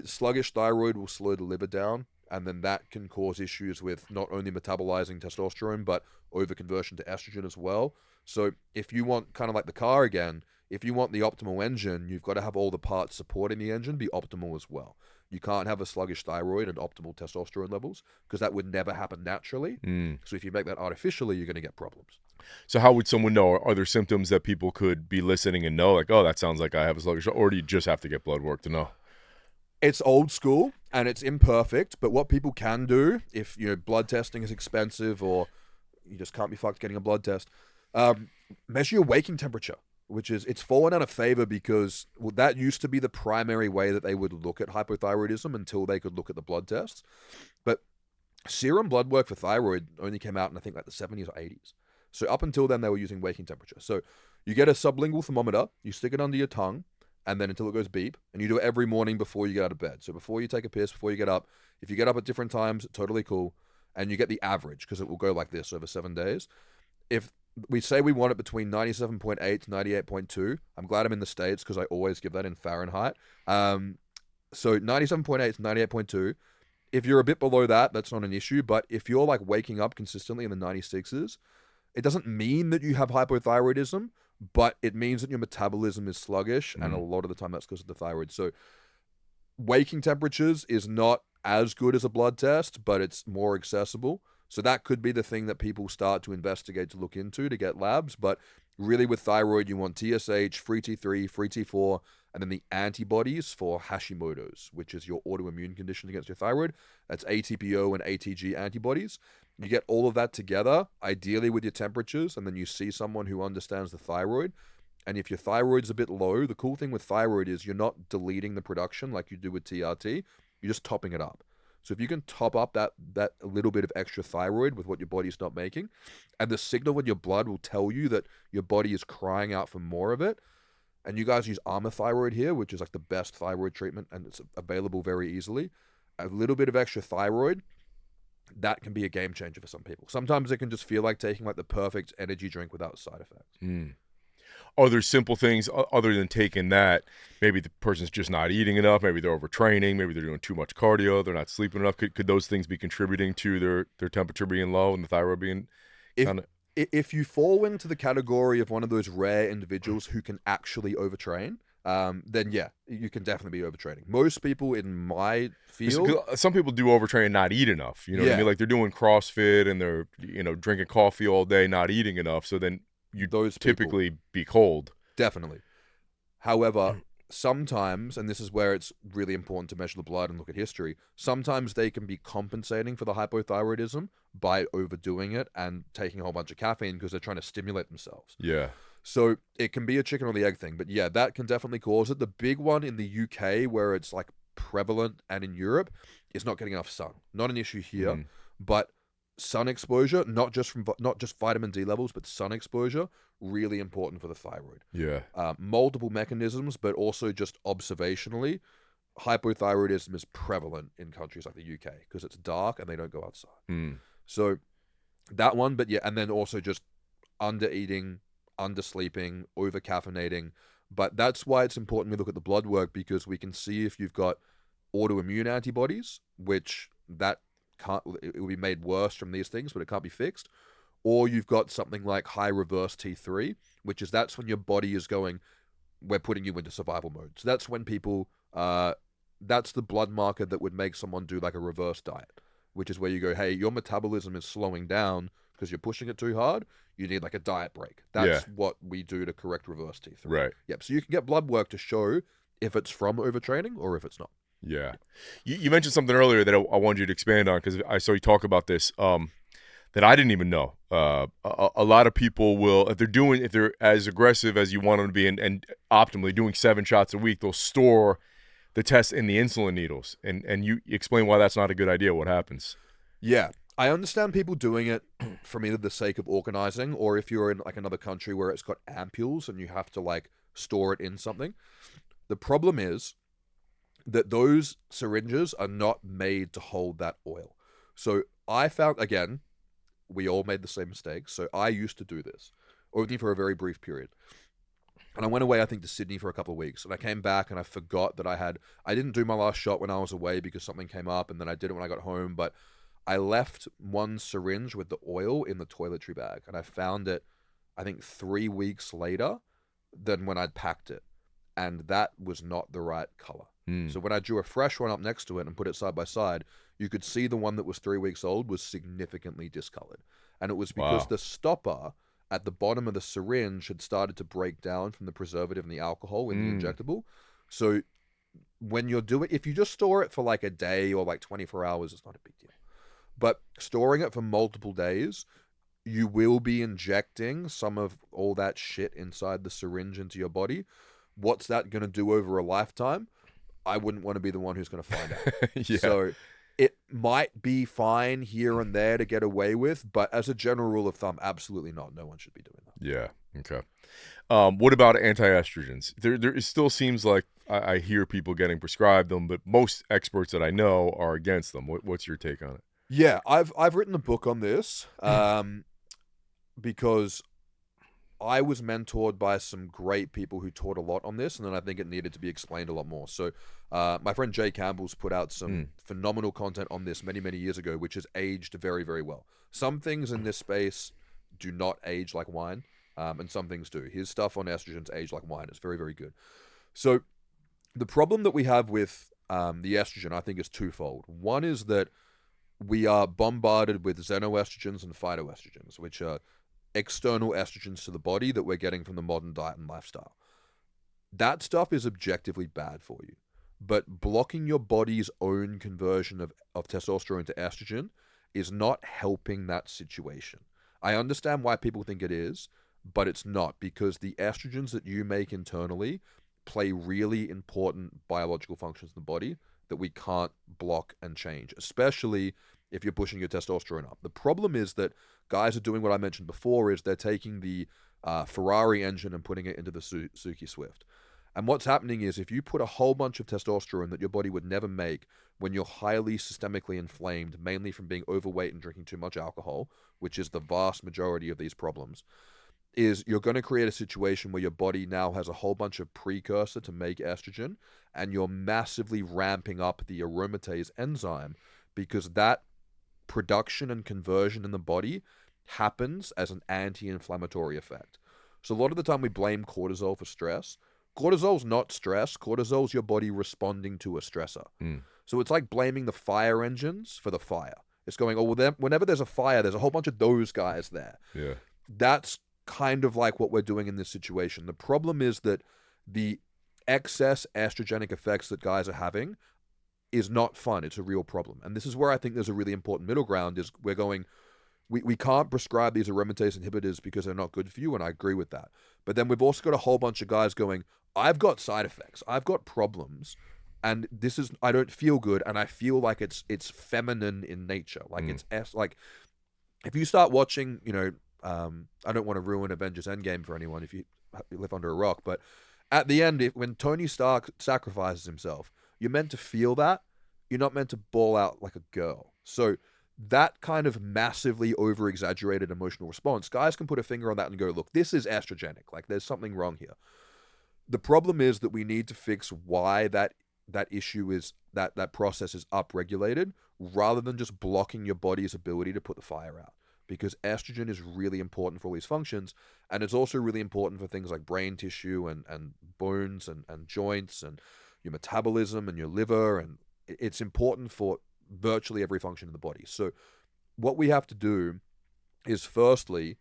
S1: sluggish thyroid will slow the liver down, and then that can cause issues with not only metabolizing testosterone, but overconversion to estrogen as well. So if you want, kind of like the car again, if you want the optimal engine, you've got to have all the parts supporting the engine be optimal as well. You can't have a sluggish thyroid and optimal testosterone levels because that would never happen naturally. So if you make that artificially, you're going to get problems.
S2: So how would someone know? Are there symptoms that people could be listening and know, like, oh, that sounds like I have a sluggish, or do you just have to get blood work to know?
S1: It's old school and it's imperfect, but what people can do, if blood testing is expensive or you just can't be fucked getting a blood test, measure your waking temperature, it's fallen out of favor because that used to be the primary way that they would look at hypothyroidism until they could look at the blood tests. But serum blood work for thyroid only came out in, I think, like the 70s or 80s. So up until then, they were using waking temperature. So you get a sublingual thermometer, you stick it under your tongue, and then until it goes beep, and you do it every morning before you get out of bed. So before you take a piss, before you get up, if you get up at different times, totally cool, and you get the average because it will go like this over 7 days. If we say we want it between 97.8 to 98.2, I'm glad I'm in the States because I always give that in Fahrenheit. So 97.8 to 98.2. If you're a bit below that, that's not an issue. But if you're like waking up consistently in the 96s, it doesn't mean that you have hypothyroidism, but it means that your metabolism is sluggish, and a lot of the time that's because of the thyroid. So waking temperatures is not as good as a blood test, but it's more accessible. So that could be the thing that people start to investigate to look into to get labs. But really with thyroid, you want TSH, free T3, free T4, and then the antibodies for Hashimoto's, which is your autoimmune condition against your thyroid. That's ATPO and ATG antibodies. You get all of that together, ideally with your temperatures, and then you see someone who understands the thyroid. And if your thyroid's a bit low, the cool thing with thyroid is you're not deleting the production like you do with TRT. You're just topping it up. So if you can top up that little bit of extra thyroid with what your body's not making, and the signal in your blood will tell you that your body is crying out for more of it, and you guys use Armour Thyroid here, which is like the best thyroid treatment, and it's available very easily. A little bit of extra thyroid, that can be a game changer for some people. Sometimes it can just feel like taking like the perfect energy drink without side effects.
S2: Are there simple things other than taking that? Maybe the person's just not eating enough. Maybe they're overtraining. Maybe they're doing too much cardio. They're not sleeping enough. Could those things be contributing to their temperature being low and the thyroid being
S1: If you fall into the category of one of those rare individuals who can actually overtrain, then yeah, you can definitely be overtraining. Most people in my field,
S2: some people do overtrain and not eat enough. You know what I mean? Like they're doing CrossFit and they're drinking coffee all day, not eating enough. So then those typically be cold.
S1: Definitely. However, sometimes, and this is where it's really important to measure the blood and look at history, sometimes they can be compensating for the hypothyroidism by overdoing it and taking a whole bunch of caffeine because they're trying to stimulate themselves.
S2: Yeah.
S1: So it can be a chicken or the egg thing. But yeah, that can definitely cause it. The big one in the UK where it's like prevalent and in Europe is not getting enough sun. Not an issue here, but sun exposure, not just vitamin D levels, but sun exposure, really important for the thyroid.
S2: Yeah.
S1: Multiple mechanisms, but also just observationally, hypothyroidism is prevalent in countries like the UK because it's dark and they don't go outside. So that one, but yeah, and then also just under-eating, under-sleeping, over-caffeinating. But that's why it's important we look at the blood work, because we can see if you've got autoimmune antibodies, which it will be made worse from these things, but it can't be fixed. Or you've got something like high reverse T3, that's when your body is going, we're putting you into survival mode. So that's when people, that's the blood marker that would make someone do like a reverse diet, which is where you go, hey, your metabolism is slowing down because you're pushing it too hard. You need like a diet break. That's what we do to correct reverse T3.
S2: Right.
S1: Yep. So you can get blood work to show if it's from overtraining or if it's not.
S2: Yeah. You mentioned something earlier that I wanted you to expand on, because I saw you talk about this that I didn't even know. A lot of people will, if they're as aggressive as you want them to be, and optimally doing 7 shots a week, they'll store the test in the insulin needles. And you explain why that's not a good idea. What happens?
S1: Yeah. I understand people doing it from either the sake of organizing, or if you're in like another country where it's got ampules and you have to like store it in something. The problem is that those syringes are not made to hold that oil. So I found, again, we all made the same mistake. So I used to do this, only for a very brief period. And I went away, I think, to Sydney for a couple of weeks. And I came back and I forgot that I didn't do my last shot when I was away because something came up, and then I did it when I got home. But I left one syringe with the oil in the toiletry bag. And I found it, I think, 3 weeks later than when I'd packed it. And that was not the right color. So when I drew a fresh one up next to it and put it side by side, you could see the one that was 3 weeks old was significantly discolored. And it was because the stopper at the bottom of the syringe had started to break down from the preservative and the alcohol in the injectable. So when you're if you just store it for like a day or like 24 hours, it's not a big deal. But storing it for multiple days, you will be injecting some of all that shit inside the syringe into your body. What's that going to do over a lifetime? I wouldn't want to be the one who's going to find out.
S2: Yeah.
S1: So it might be fine here and there to get away with, but as a general rule of thumb, absolutely not. No one should be doing that.
S2: Yeah. Okay. What about anti-estrogens? It still seems like I hear people getting prescribed them, but most experts that I know are against them. What's your take on it?
S1: Yeah, I've written a book on this because I was mentored by some great people who taught a lot on this, and then I think it needed to be explained a lot more. So my friend Jay Campbell's put out some phenomenal content on this many, many years ago, which has aged very, very well. Some things in this space do not age like wine, and some things do. His stuff on estrogens age like wine. It's very, very good. So the problem that we have with the estrogen, I think, is twofold. One is that we are bombarded with xenoestrogens and phytoestrogens, which are external estrogens to the body that we're getting from the modern diet and lifestyle. That stuff is objectively bad for you. But blocking your body's own conversion of testosterone to estrogen is not helping that situation. I understand why people think it is, but it's not, because the estrogens that you make internally play really important biological functions in the body that we can't block and change, especially if you're pushing your testosterone up. The problem is that guys are doing what I mentioned before, is they're taking the Ferrari engine and putting it into the Suzuki Swift. And what's happening is, if you put a whole bunch of testosterone that your body would never make when you're highly systemically inflamed, mainly from being overweight and drinking too much alcohol, which is the vast majority of these problems, is you're going to create a situation where your body now has a whole bunch of precursor to make estrogen, and you're massively ramping up the aromatase enzyme, because that production and conversion in the body happens as an anti-inflammatory effect. So a lot of the time we blame cortisol for stress. Cortisol's not stress. Cortisol's your body responding to a stressor. So it's like blaming the fire engines for the fire. It's going, oh, well, whenever there's a fire, there's a whole bunch of those guys there.
S2: Yeah.
S1: That's kind of like what we're doing in this situation. The problem is that the excess estrogenic effects that guys are having is not fun. It's a real problem. And this is where I think there's a really important middle ground, is we're going, we can't prescribe these aromatase inhibitors because they're not good for you, and I agree with that. But then we've also got a whole bunch of guys going, I've got side effects, I've got problems, and this is, I don't feel good, and I feel like it's feminine in nature. Like it's like, if you start watching, I don't want to ruin Avengers Endgame for anyone if you live under a rock, but at the end, when Tony Stark sacrifices himself, you're meant to feel that. You're not meant to bawl out like a girl. So that kind of massively over-exaggerated emotional response, guys can put a finger on that and go, look, this is estrogenic. Like, there's something wrong here. The problem is that we need to fix why that issue is, that process is upregulated, rather than just blocking your body's ability to put the fire out. Because estrogen is really important for all these functions, and it's also really important for things like brain tissue and bones and joints and your metabolism and your liver, and it's important for virtually every function in the body. So what we have to do is, firstly,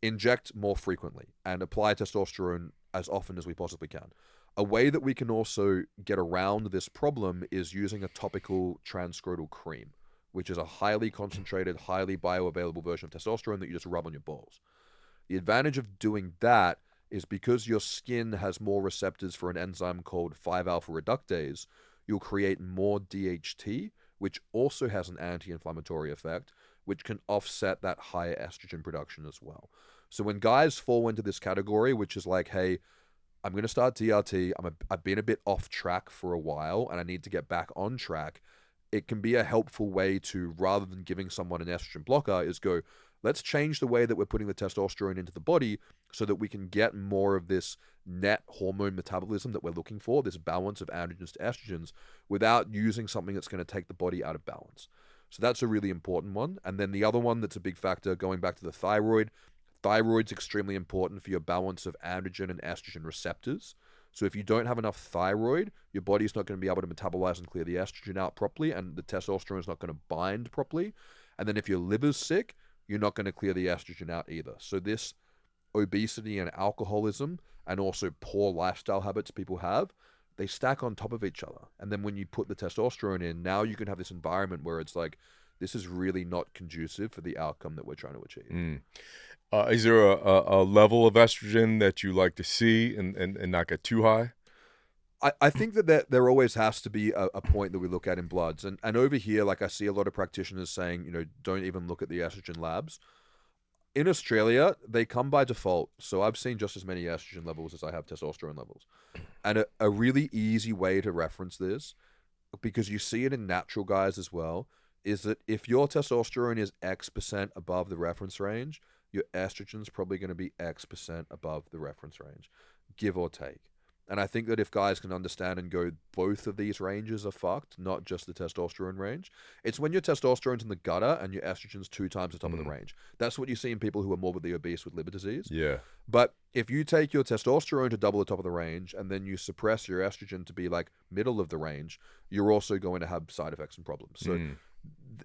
S1: inject more frequently and apply testosterone as often as we possibly can. A way that we can also get around this problem is using a topical transscrotal cream, which is a highly concentrated, highly bioavailable version of testosterone that you just rub on your balls. The advantage of doing that is because your skin has more receptors for an enzyme called 5-alpha reductase, you'll create more DHT, which also has an anti-inflammatory effect, which can offset that higher estrogen production as well. So when guys fall into this category, which is like, hey, I'm going to start TRT, I've been a bit off track for a while, and I need to get back on track, it can be a helpful way to, rather than giving someone an estrogen blocker, is go, let's change the way that we're putting the testosterone into the body so that we can get more of this net hormone metabolism that we're looking for, this balance of androgens to estrogens, without using something that's going to take the body out of balance. So that's a really important one. And then the other one that's a big factor, going back to the thyroid's extremely important for your balance of androgen and estrogen receptors. So if you don't have enough thyroid, your body's not going to be able to metabolize and clear the estrogen out properly, and the testosterone is not going to bind properly. And then if your liver's sick, you're not going to clear the estrogen out either. So this obesity and alcoholism and also poor lifestyle habits people have, they stack on top of each other. And then when you put the testosterone in, now you can have this environment where it's like, this is really not conducive for the outcome that we're trying to achieve.
S2: Is there a level of estrogen that you like to see and not get too high?
S1: I think that there always has to be a point that we look at in bloods. And over here, like I see a lot of practitioners saying, don't even look at the estrogen labs. In Australia, they come by default. So I've seen just as many estrogen levels as I have testosterone levels. And a really easy way to reference this, because you see it in natural guys as well, is that if your testosterone is X% above the reference range, your estrogen's probably going to be X% above the reference range, give or take. And I think that if guys can understand and go, both of these ranges are fucked, not just the testosterone range. It's when your testosterone's in the gutter and your estrogen's 2 times the top of the range. That's what you see in people who are morbidly obese with liver disease.
S2: Yeah.
S1: But if you take your testosterone to double the top of the range and then you suppress your estrogen to be like middle of the range, you're also going to have side effects and problems. So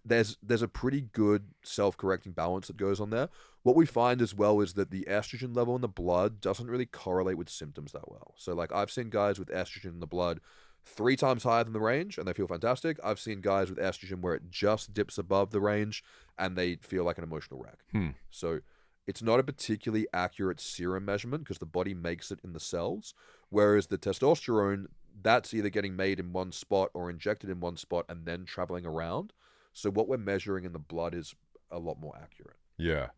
S1: there's a pretty good self-correcting balance that goes on there. What we find as well is that the estrogen level in the blood doesn't really correlate with symptoms that well. So like I've seen guys with estrogen in the blood 3 times higher than the range and they feel fantastic. I've seen guys with estrogen where it just dips above the range and they feel like an emotional wreck. So it's not a particularly accurate serum measurement because the body makes it in the cells, whereas the testosterone, that's either getting made in one spot or injected in one spot and then traveling around. So what we're measuring in the blood is a lot more accurate.
S2: Yeah.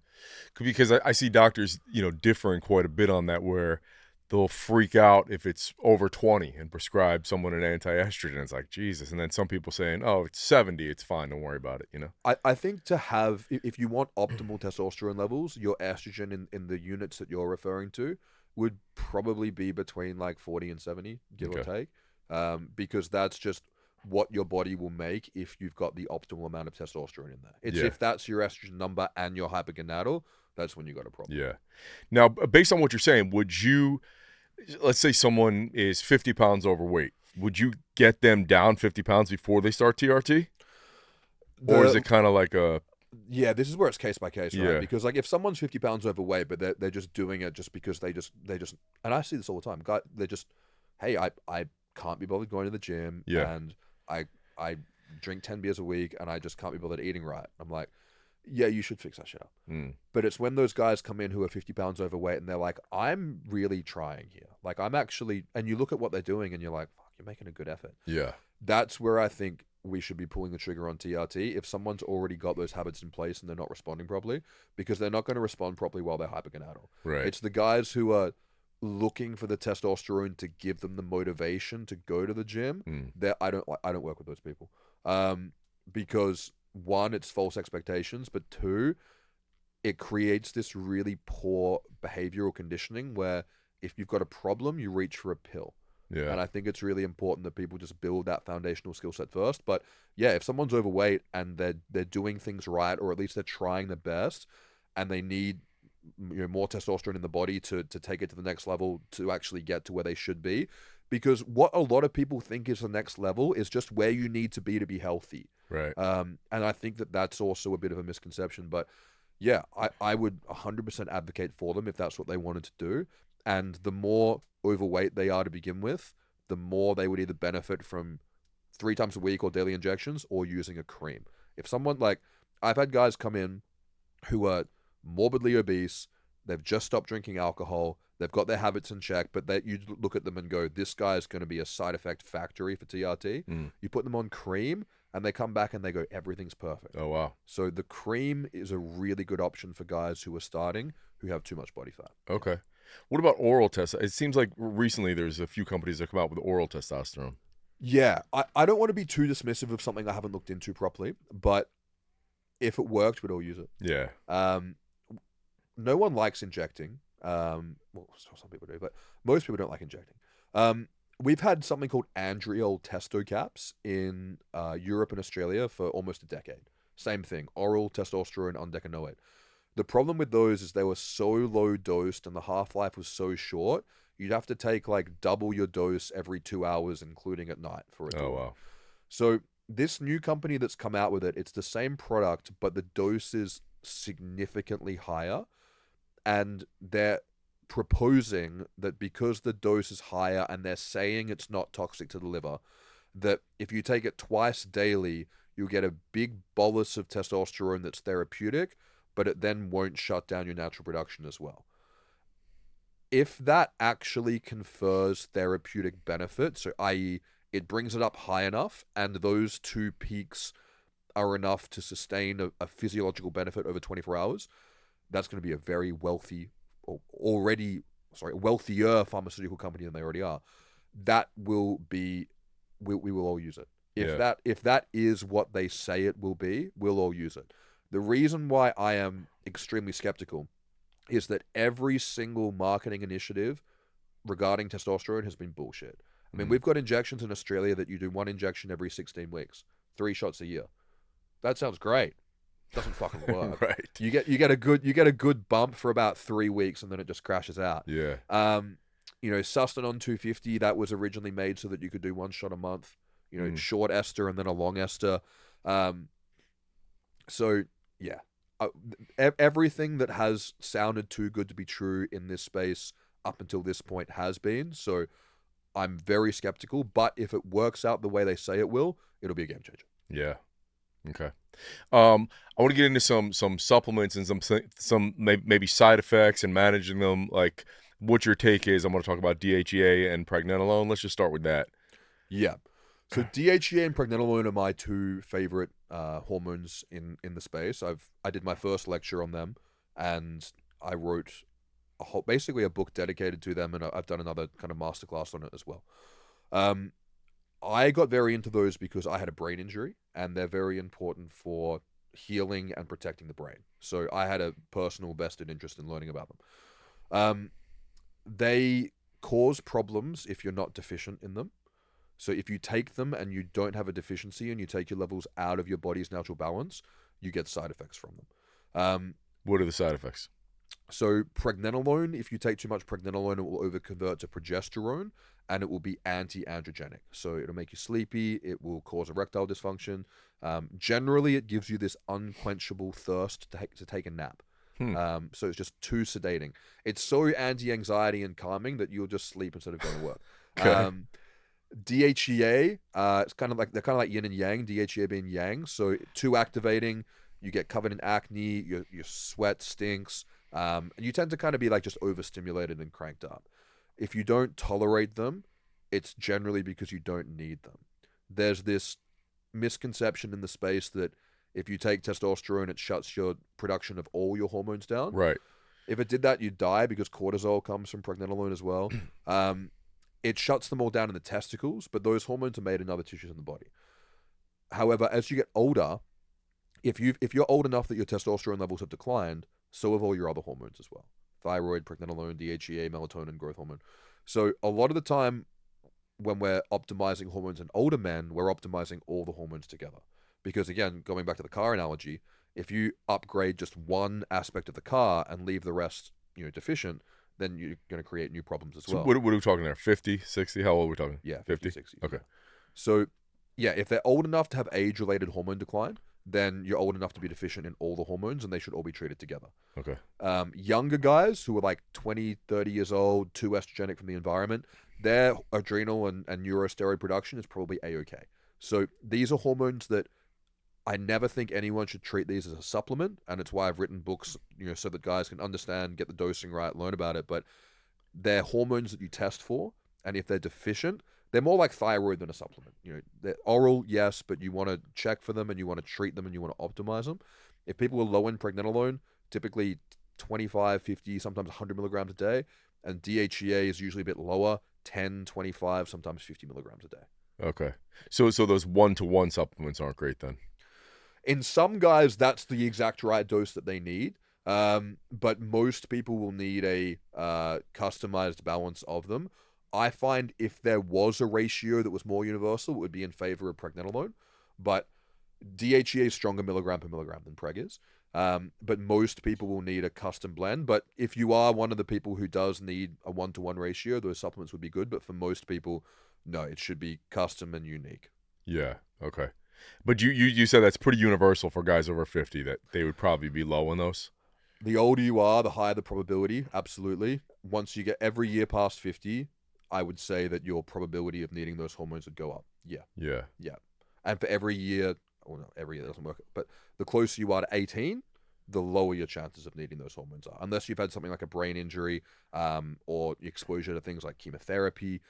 S2: Because I see doctors, differing quite a bit on that, where they'll freak out if it's over 20 and prescribe someone an anti-estrogen. It's like, Jesus. And then some people saying, oh, it's 70, it's fine, don't worry about it,
S1: I think to have, if you want optimal testosterone levels, your estrogen in the units that you're referring to would probably be between like 40 and 70, give or take, because that's just what your body will make if you've got the optimal amount of testosterone in there. It's if that's your estrogen number and you're hypergonadal, that's when you got a problem.
S2: Yeah. Now, based on what you're saying, would you, let's say someone is 50 pounds overweight, would you get them down 50 pounds before they start TRT? Or is it kind of like a...
S1: Yeah, this is where it's case by case, right? Because like if someone's 50 pounds overweight, but they're just doing it just because they just, and I see this all the time. They're just, hey, I can't be bothered going to the gym, and I drink 10 beers a week and I just can't be bothered eating right. I'm like, yeah, you should fix that shit up. But it's when those guys come in who are 50 pounds overweight and they're like, I'm really trying here. Like I'm actually, and you look at what they're doing and you're like, fuck, you're making a good effort.
S2: Yeah.
S1: That's where I think we should be pulling the trigger on TRT if someone's already got those habits in place and they're not responding properly, because they're not going to respond properly while they're hypergonadal.
S2: Right.
S1: It's the guys who are looking for the testosterone to give them the motivation to go to the gym. I don't work with those people, because one, it's false expectations, but two, it creates this really poor behavioral conditioning where if you've got a problem, you reach for a pill.
S2: Yeah.
S1: And I think it's really important that people just build that foundational skill set first. But yeah, if someone's overweight and they're doing things right, or at least they're trying their best, and they need more testosterone in the body to take it to the next level to actually get to where they should be, because what a lot of people think is the next level is just where you need to be healthy.
S2: Right.
S1: And I think that that's also a bit of a misconception. But yeah, I would 100% advocate for them if that's what they wanted to do. And the more overweight they are to begin with, the more they would either benefit from 3 times a week or daily injections or using a cream. If someone like, I've had guys come in who are morbidly obese, they've just stopped drinking alcohol, they've got their habits in check, but that you look at them and go, this guy is going to be a side effect factory for TRT. You put them on cream, and they come back and they go, everything's perfect.
S2: Oh, wow.
S1: So the cream is a really good option for guys who are starting, who have too much body fat.
S2: Okay. What about oral tests? It seems like recently there's a few companies that come out with oral testosterone.
S1: Yeah, I don't want to be too dismissive of something I haven't looked into properly, but if it worked, we'd all use it.
S2: Yeah.
S1: No one likes injecting. Well, some people do, but most people don't like injecting. We've had something called andriol testo caps in Europe and Australia for almost a decade. Same thing, oral testosterone undecanoate. The problem with those is they were so low dosed and the half-life was so short, you'd have to take like double your dose every 2 hours, including at night for it to work.
S2: Wow.
S1: So this new company that's come out with it, it's the same product, but the dose is significantly higher. And they're proposing that because the dose is higher and they're saying it's not toxic to the liver, that if you take it twice daily, you'll get a big bolus of testosterone that's therapeutic, but it then won't shut down your natural production as well. If that actually confers therapeutic benefit, so i.e. it brings it up high enough and those two peaks are enough to sustain a physiological benefit over 24 hours, that's going to be a very wealthy, wealthier pharmaceutical company than they already are. That will be, we will all use it. If that is what they say it will be, we'll all use it. The reason why I am extremely skeptical is that every single marketing initiative regarding testosterone has been bullshit. I mean, we've got injections in Australia that you do one injection every 16 weeks, 3 shots a year. That sounds great. Doesn't fucking work.
S2: Right.
S1: You get a good bump for about 3 weeks and then it just crashes out.
S2: Yeah.
S1: Sustanon 250, that was originally made so that you could do 1 shot a month. Short ester and then a long ester. So yeah, everything that has sounded too good to be true in this space up until this point has been. So I'm very skeptical, but if it works out the way they say it will, it'll be a game changer.
S2: Yeah. Okay. I want to get into some supplements and some maybe side effects and managing them. Like what your take is. I'm going to talk about DHEA and pregnenolone. Let's just start with that.
S1: Yeah. So DHEA and pregnenolone are my 2 favorite hormones in the space. I did my first lecture on them, and I wrote basically a book dedicated to them, and I've done another kind of masterclass on it as well. I got very into those because I had a brain injury, and they're very important for healing and protecting the brain. So I had a personal vested interest in learning about them. They cause problems if you're not deficient in them. So if you take them and you don't have a deficiency and you take your levels out of your body's natural balance, you get side effects from them.
S2: What are the side effects?
S1: So pregnenolone, if you take too much pregnenolone, it will overconvert to progesterone and it will be anti-androgenic. So it'll make you sleepy. It will cause erectile dysfunction. Generally, it gives you this unquenchable thirst to take a nap. So it's just too sedating. It's so anti-anxiety and calming that you'll just sleep instead of going to work.
S2: Okay.
S1: DHEA, it's kind of like, they're kind of like yin and yang, DHEA being yang. So too activating, you get covered in acne, your sweat stinks, and you tend to kind of be like just overstimulated and cranked up. If you don't tolerate them, it's generally because you don't need them. There's this misconception in the space that if you take testosterone, it shuts your production of all your hormones down.
S2: Right.
S1: If it did that, you'd die because cortisol comes from pregnenolone as well. It shuts them all down in the testicles, but those hormones are made in other tissues in the body. However, as you get older, if you're old enough that your testosterone levels have declined, so have all your other hormones as well. Thyroid, pregnenolone, DHEA, melatonin, growth hormone. So a lot of the time when we're optimizing hormones in older men, we're optimizing all the hormones together. Because again, going back to the car analogy, if you upgrade just one aspect of the car and leave the rest, deficient, then you're going to create new problems as well.
S2: So what are we talking there? 50, 60? How old are we talking?
S1: Yeah, 50, 60.
S2: Okay.
S1: So, yeah, if they're old enough to have age-related hormone decline, then you're old enough to be deficient in all the hormones, and they should all be treated together.
S2: Okay.
S1: Younger guys who are like 20, 30 years old, too estrogenic from the environment, their adrenal and neurosteroid production is probably A-OK. So these are hormones that I never think anyone should treat these as a supplement, and it's why I've written books, so that guys can understand, get the dosing right, learn about it. But they're hormones that you test for, and if they're deficient, they're more like thyroid than a supplement. They're oral, yes, but you want to check for them and you want to treat them and you want to optimize them. If people are low in pregnenolone, typically 25, 50, sometimes 100 milligrams a day, and DHEA is usually a bit lower, 10, 25, sometimes 50 milligrams a day.
S2: Okay. So those 1-to-1 supplements aren't great then?
S1: In some guys, that's the exact right dose that they need. But most people will need a customized balance of them. I find if there was a ratio that was more universal, it would be in favor of pregnenolone. But DHEA is stronger milligram per milligram than Preg is. But most people will need a custom blend. But if you are one of the people who does need a 1-to-1 ratio, those supplements would be good. But for most people, no, it should be custom and unique.
S2: Yeah. Okay. But you said that's pretty universal for guys over 50, that they would probably be low on those?
S1: The older you are, the higher the probability, absolutely. Once you get every year past 50, I would say that your probability of needing those hormones would go up. Yeah.
S2: Yeah.
S1: Yeah. And for every year, well, no, every year doesn't work, but the closer you are to 18, the lower your chances of needing those hormones are. Unless you've had something like a brain injury or exposure to things like chemotherapy,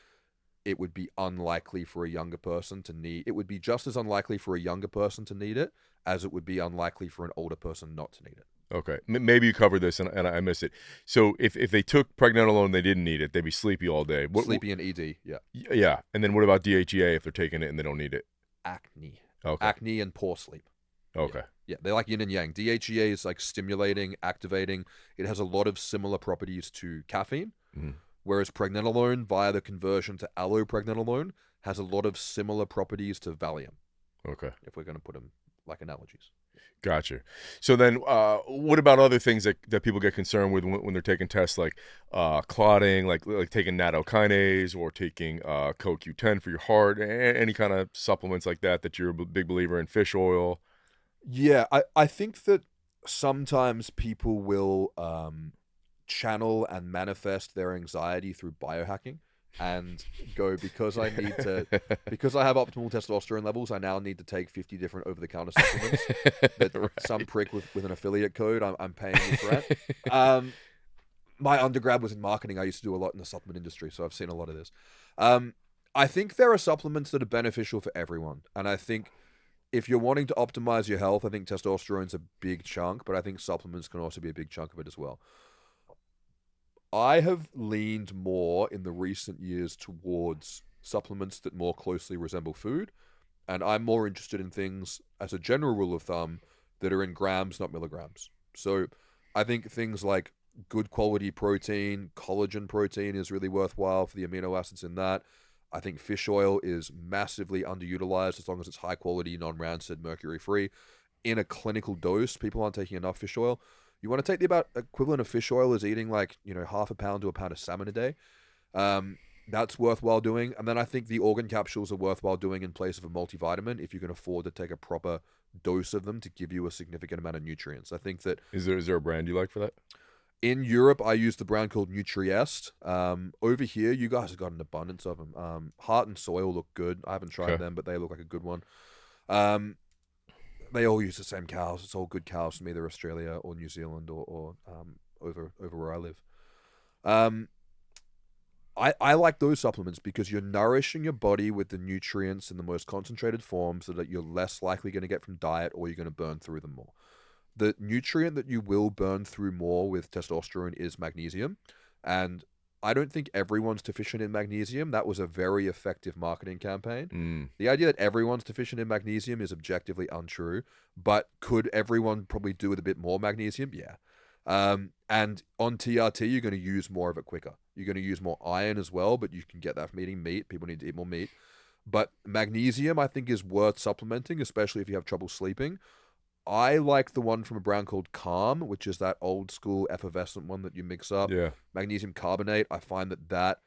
S1: it would be unlikely for a younger person to need. It would be just as unlikely for a younger person to need it as it would be unlikely for an older person not to need it.
S2: Okay. Maybe you covered this and I missed it. So if they took pregnenolone and they didn't need it, they'd be sleepy all day.
S1: Sleepy and ED, yeah.
S2: Yeah. And then what about DHEA if they're taking it and they don't need it?
S1: Acne.
S2: Okay.
S1: Acne and poor sleep.
S2: Okay.
S1: Yeah, they're like yin and yang. DHEA is like stimulating, activating. It has a lot of similar properties to caffeine.
S2: Mm-hmm.
S1: Whereas pregnenolone, via the conversion to allopregnenolone, has a lot of similar properties to Valium.
S2: Okay.
S1: If we're going to put them like analogies.
S2: Gotcha. So then what about other things that people get concerned with when they're taking tests, like clotting, like taking nattokinase or taking CoQ10 for your heart, any kind of supplements like that you're a big believer in? Fish oil?
S1: Yeah, I think that sometimes people will channel and manifest their anxiety through biohacking and go, because I have optimal testosterone levels, I now need to take 50 different over-the-counter supplements that
S2: Right.
S1: some prick with an affiliate code I'm paying you for that. My undergrad was in marketing. I used to do a lot in the supplement industry, so I've seen a lot of this. I think there are supplements that are beneficial for everyone, and I think if you're wanting to optimize your health, I think testosterone's a big chunk, but I think supplements can also be a big chunk of it as well. I have leaned more in the recent years towards supplements that more closely resemble food, and I'm more interested in things, as a general rule of thumb, that are in grams, not milligrams. So I think things like good quality protein, collagen protein is really worthwhile for the amino acids in that. I think fish oil is massively underutilized as long as it's high quality, non-rancid, mercury-free. In a clinical dose, people aren't taking enough fish oil. You want to take the about equivalent of fish oil is eating like, half a pound to a pound of salmon a day. That's worthwhile doing. And then I think the organ capsules are worthwhile doing in place of a multivitamin if you can afford to take a proper dose of them to give you a significant amount of nutrients. I think that...
S2: Is there a brand you like for that?
S1: In Europe, I use the brand called Nutriest. Over here, you guys have got an abundance of them. Heart and Soil look good. I haven't tried them, but they look like a good one. They all use the same cows. It's all good cows from either Australia or New Zealand or over where I live. I like those supplements because you're nourishing your body with the nutrients in the most concentrated form so that you're less likely going to get from diet, or you're going to burn through them more. The nutrient that you will burn through more with testosterone is magnesium, and I don't think everyone's deficient in magnesium. That was a very effective marketing campaign. The idea that everyone's deficient in magnesium is objectively untrue, but could everyone probably do with a bit more magnesium? Yeah. And on TRT, you're going to use more of it quicker. You're going to use more iron as well, but you can get that from eating meat. People need to eat more meat. But magnesium, I think, is worth supplementing, especially if you have trouble sleeping. I like the one from a brand called Calm, which is that old school effervescent one that you mix up.
S2: Yeah.
S1: Magnesium carbonate. I find that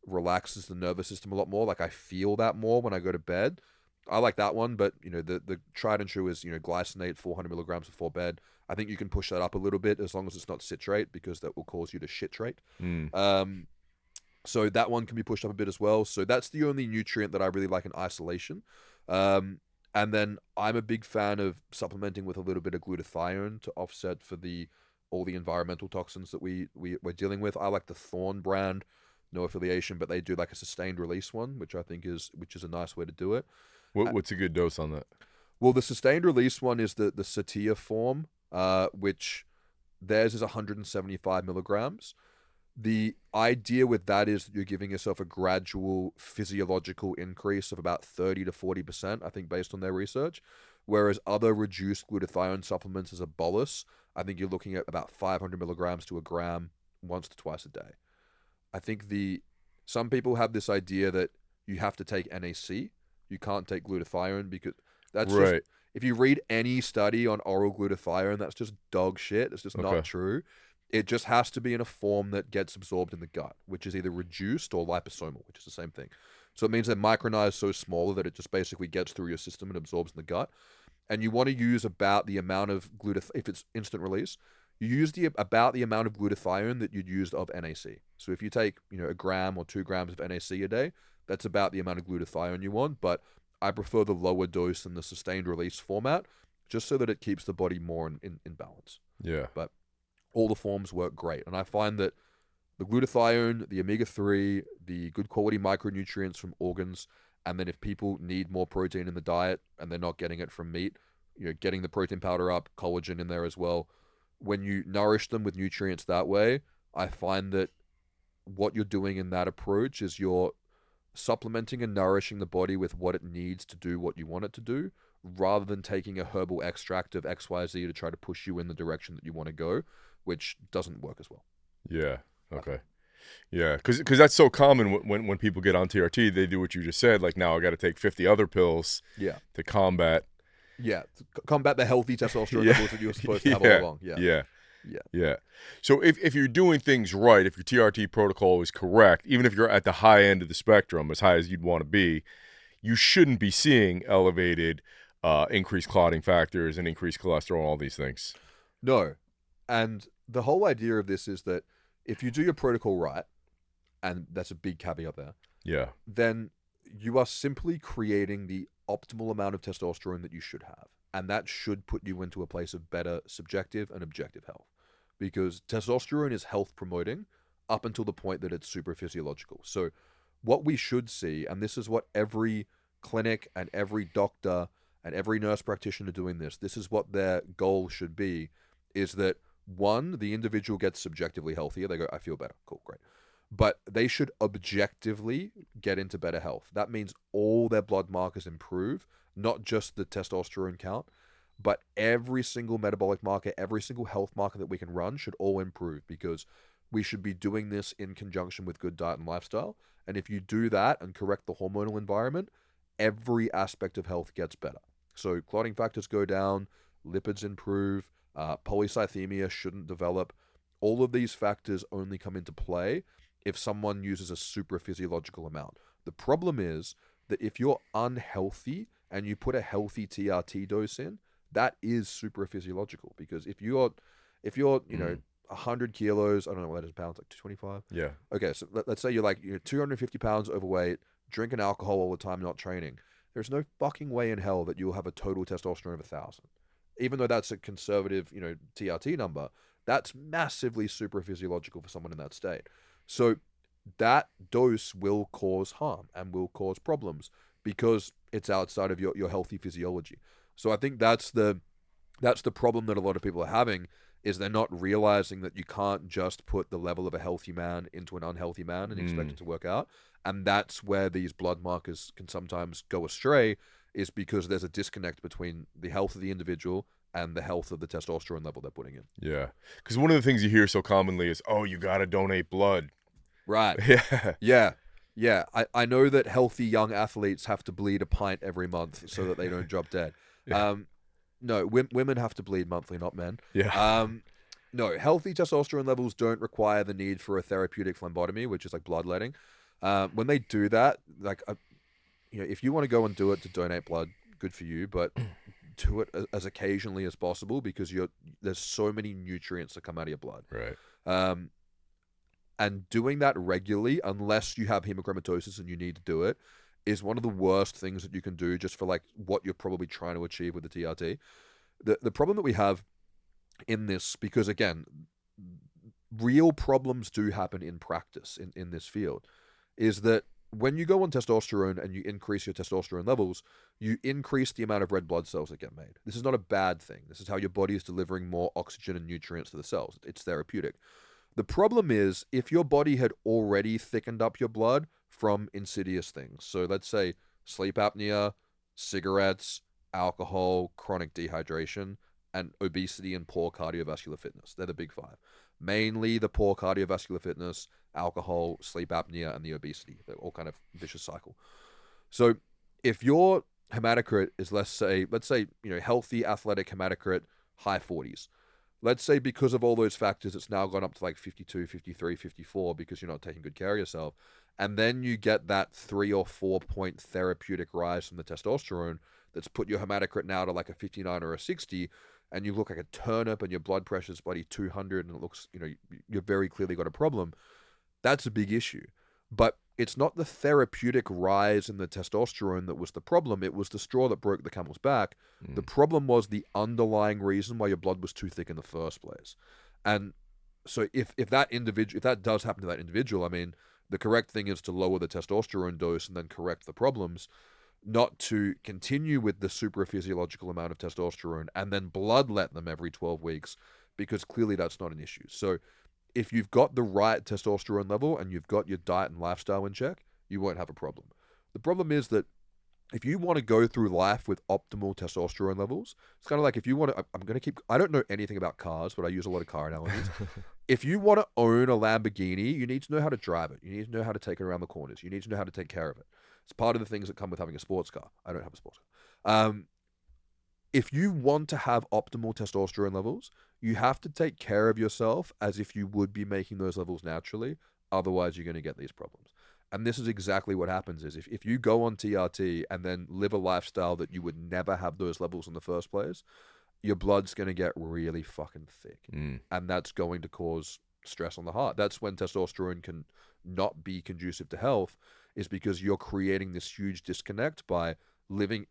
S1: relaxes the nervous system a lot more. Like I feel that more when I go to bed. I like that one, but the tried and true is glycinate 400 milligrams before bed. I think you can push that up a little bit as long as it's not citrate, because that will cause you to shitrate. So that one can be pushed up a bit as well. So that's the only nutrient that I really like in isolation. And then I'm a big fan of supplementing with a little bit of glutathione to offset for all the environmental toxins that we're dealing with. I like the Thorn brand, no affiliation, but they do like a sustained release one, which I think is a nice way to do it.
S2: What's a good dose on that?
S1: Well, the sustained release one is the Satia form, which theirs is 175 milligrams. The idea with that is that you're giving yourself a gradual physiological increase of about 30 to 40%, I think, based on their research. Whereas other reduced glutathione supplements as a bolus, I think you're looking at about 500 milligrams to a gram once to twice a day. I think some people have this idea that you have to take NAC. You can't take glutathione because that's
S2: Right.
S1: just, if you read any study on oral glutathione, that's just dog shit. It's just not true. It just has to be in a form that gets absorbed in the gut, which is either reduced or liposomal, which is the same thing. So it means that micronized so smaller that it just basically gets through your system and absorbs in the gut. And you want to use about the amount of if it's instant release, you use about the amount of glutathione that you'd use of NAC. So if you take, a gram or 2 grams of NAC a day, that's about the amount of glutathione you want. But I prefer the lower dose in the sustained release format, just so that it keeps the body more in balance.
S2: Yeah.
S1: But all the forms work great. And I find that the glutathione, the omega-3, the good quality micronutrients from organs, and then if people need more protein in the diet and they're not getting it from meat, getting the protein powder up, collagen in there as well. When you nourish them with nutrients that way, I find that what you're doing in that approach is you're supplementing and nourishing the body with what it needs to do what you want it to do, rather than taking a herbal extract of XYZ to try to push you in the direction that you want to go, which doesn't work as well.
S2: Yeah. Okay. Yeah, because that's so common when people get on TRT, they do what you just said. Like, now I got to take 50 other pills to combat.
S1: Yeah, to combat the healthy testosterone levels that you were supposed to have all along.
S2: Yeah. So if you're doing things right, if your TRT protocol is correct, even if you're at the high end of the spectrum, as high as you'd want to be, you shouldn't be seeing elevated increased clotting factors and increased cholesterol and all these things.
S1: No. And the whole idea of this is that if you do your protocol right, and that's a big caveat there, then you are simply creating the optimal amount of testosterone that you should have. And that should put you into a place of better subjective and objective health. Because testosterone is health promoting up until the point that it's super physiological. So what we should see, and this is what every clinic and every doctor and every nurse practitioner doing this is what their goal should be, is that one, the individual gets subjectively healthier. They go, I feel better. Cool, great. But they should objectively get into better health. That means all their blood markers improve, not just the testosterone count, but every single metabolic marker, every single health marker that we can run should all improve, because we should be doing this in conjunction with good diet and lifestyle. And if you do that and correct the hormonal environment, every aspect of health gets better. So clotting factors go down, lipids improve, polycythemia shouldn't develop. All of these factors only come into play if someone uses a super physiological amount. The problem is that if you're unhealthy and you put a healthy TRT dose in, that is super physiological. Because if you're 100 kilos, I don't know what that is, pounds, like 225?
S2: Yeah.
S1: Okay, so let's say you're like 250 pounds overweight, drinking alcohol all the time, not training. There's no fucking way in hell that you'll have a total testosterone of 1,000. Even though that's a conservative, TRT number, that's massively super physiological for someone in that state. So that dose will cause harm and will cause problems because it's outside of your healthy physiology. So I think that's the problem that a lot of people are having, is they're not realizing that you can't just put the level of a healthy man into an unhealthy man and expect it to work out. And that's where these blood markers can sometimes go astray, is because there's a disconnect between the health of the individual and the health of the testosterone level they're putting in.
S2: Yeah. Because one of the things you hear so commonly is, oh, you got to donate blood.
S1: Right. Yeah. I know that healthy young athletes have to bleed a pint every month so that they don't drop dead. No, women have to bleed monthly, not men.
S2: Yeah.
S1: No, healthy testosterone levels don't require the need for a therapeutic phlebotomy, which is like bloodletting. When they do that, if you want to go and do it to donate blood, good for you, but do it as occasionally as possible, because there's so many nutrients that come out of your blood.
S2: Right.
S1: And doing that regularly, unless you have hemochromatosis and you need to do it, is one of the worst things that you can do just for like what you're probably trying to achieve with the TRT. The problem that we have in this, because again, real problems do happen in practice in this field, is that when you go on testosterone and you increase your testosterone levels, you increase the amount of red blood cells that get made. This is not a bad thing. This is how your body is delivering more oxygen and nutrients to the cells. It's therapeutic. The problem is if your body had already thickened up your blood from insidious things. So let's say sleep apnea, cigarettes, alcohol, chronic dehydration, and obesity and poor cardiovascular fitness. They're the big five. Mainly the poor cardiovascular fitness, alcohol, sleep apnea, and the obesity. They're all kind of vicious cycle. So if your hematocrit is, let's say, healthy, athletic hematocrit, high 40s. Let's say because of all those factors, it's now gone up to like 52, 53, 54 because you're not taking good care of yourself. And then you get that 3 or 4 point therapeutic rise from the testosterone that's put your hematocrit now to like a 59 or a 60, and you look like a turnip and your blood pressure's bloody 200 and it looks, you've very clearly got a problem. That's a big issue. But it's not the therapeutic rise in the testosterone that was the problem. It was the straw that broke the camel's back. The problem was the underlying reason why your blood was too thick in the first place. And so if that does happen to that individual, I mean, the correct thing is to lower the testosterone dose and then correct the problems, not to continue with the supraphysiological amount of testosterone and then bloodlet them every 12 weeks, because clearly that's not an issue. So if you've got the right testosterone level and you've got your diet and lifestyle in check, you won't have a problem. The problem is that if you want to go through life with optimal testosterone levels, it's kind of like if you want to, I don't know anything about cars, but I use a lot of car analogies. If you want to own a Lamborghini, you need to know how to drive it. You need to know how to take it around the corners. You need to know how to take care of it. It's part of the things that come with having a sports car. I don't have a sports car. If you want to have optimal testosterone levels, you have to take care of yourself as if you would be making those levels naturally. Otherwise, you're going to get these problems. And this is exactly what happens is if you go on TRT and then live a lifestyle that you would never have those levels in the first place, your blood's going to get really fucking thick. And that's going to cause stress on the heart. That's when testosterone can not be conducive to health, is because you're creating this huge disconnect by living.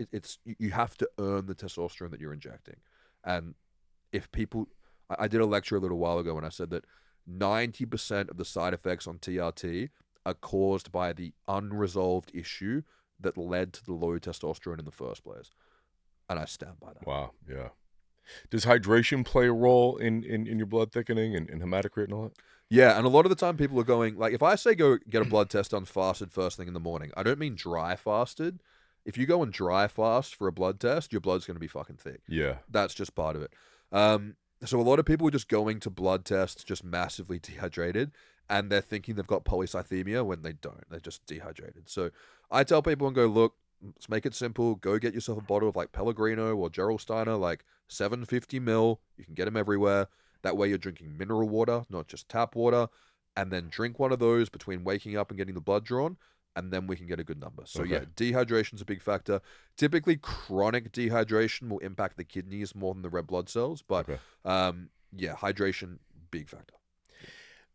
S1: You have to earn the testosterone that you're injecting. And if people, I did a lecture a little while ago and I said that 90% of the side effects on TRT are caused by the unresolved issue that led to the low testosterone in the first place. And I stand by that.
S2: Wow, yeah. Does hydration play a role in your blood thickening and hematocrit and all that?
S1: Yeah, and a lot of the time people are going, like, if I say go get a blood test done fasted first thing in the morning, I don't mean dry fasted. If you go and dry fast for a blood test, your blood's going to be fucking thick.
S2: Yeah.
S1: That's just part of it. So a lot of people are just going to blood tests just massively dehydrated, and they're thinking they've got polycythemia when they don't. They're just dehydrated. So I tell people and go, look, let's make it simple. Go get yourself a bottle of like Pellegrino or Gerolsteiner, like 750 ml. You can get them everywhere. That way you're drinking mineral water, not just tap water, and then drink one of those between waking up and getting the blood drawn, and then we can get a yeah, dehydration's a big factor. Typically, chronic dehydration will impact the kidneys more than the red blood cells, but hydration, big factor.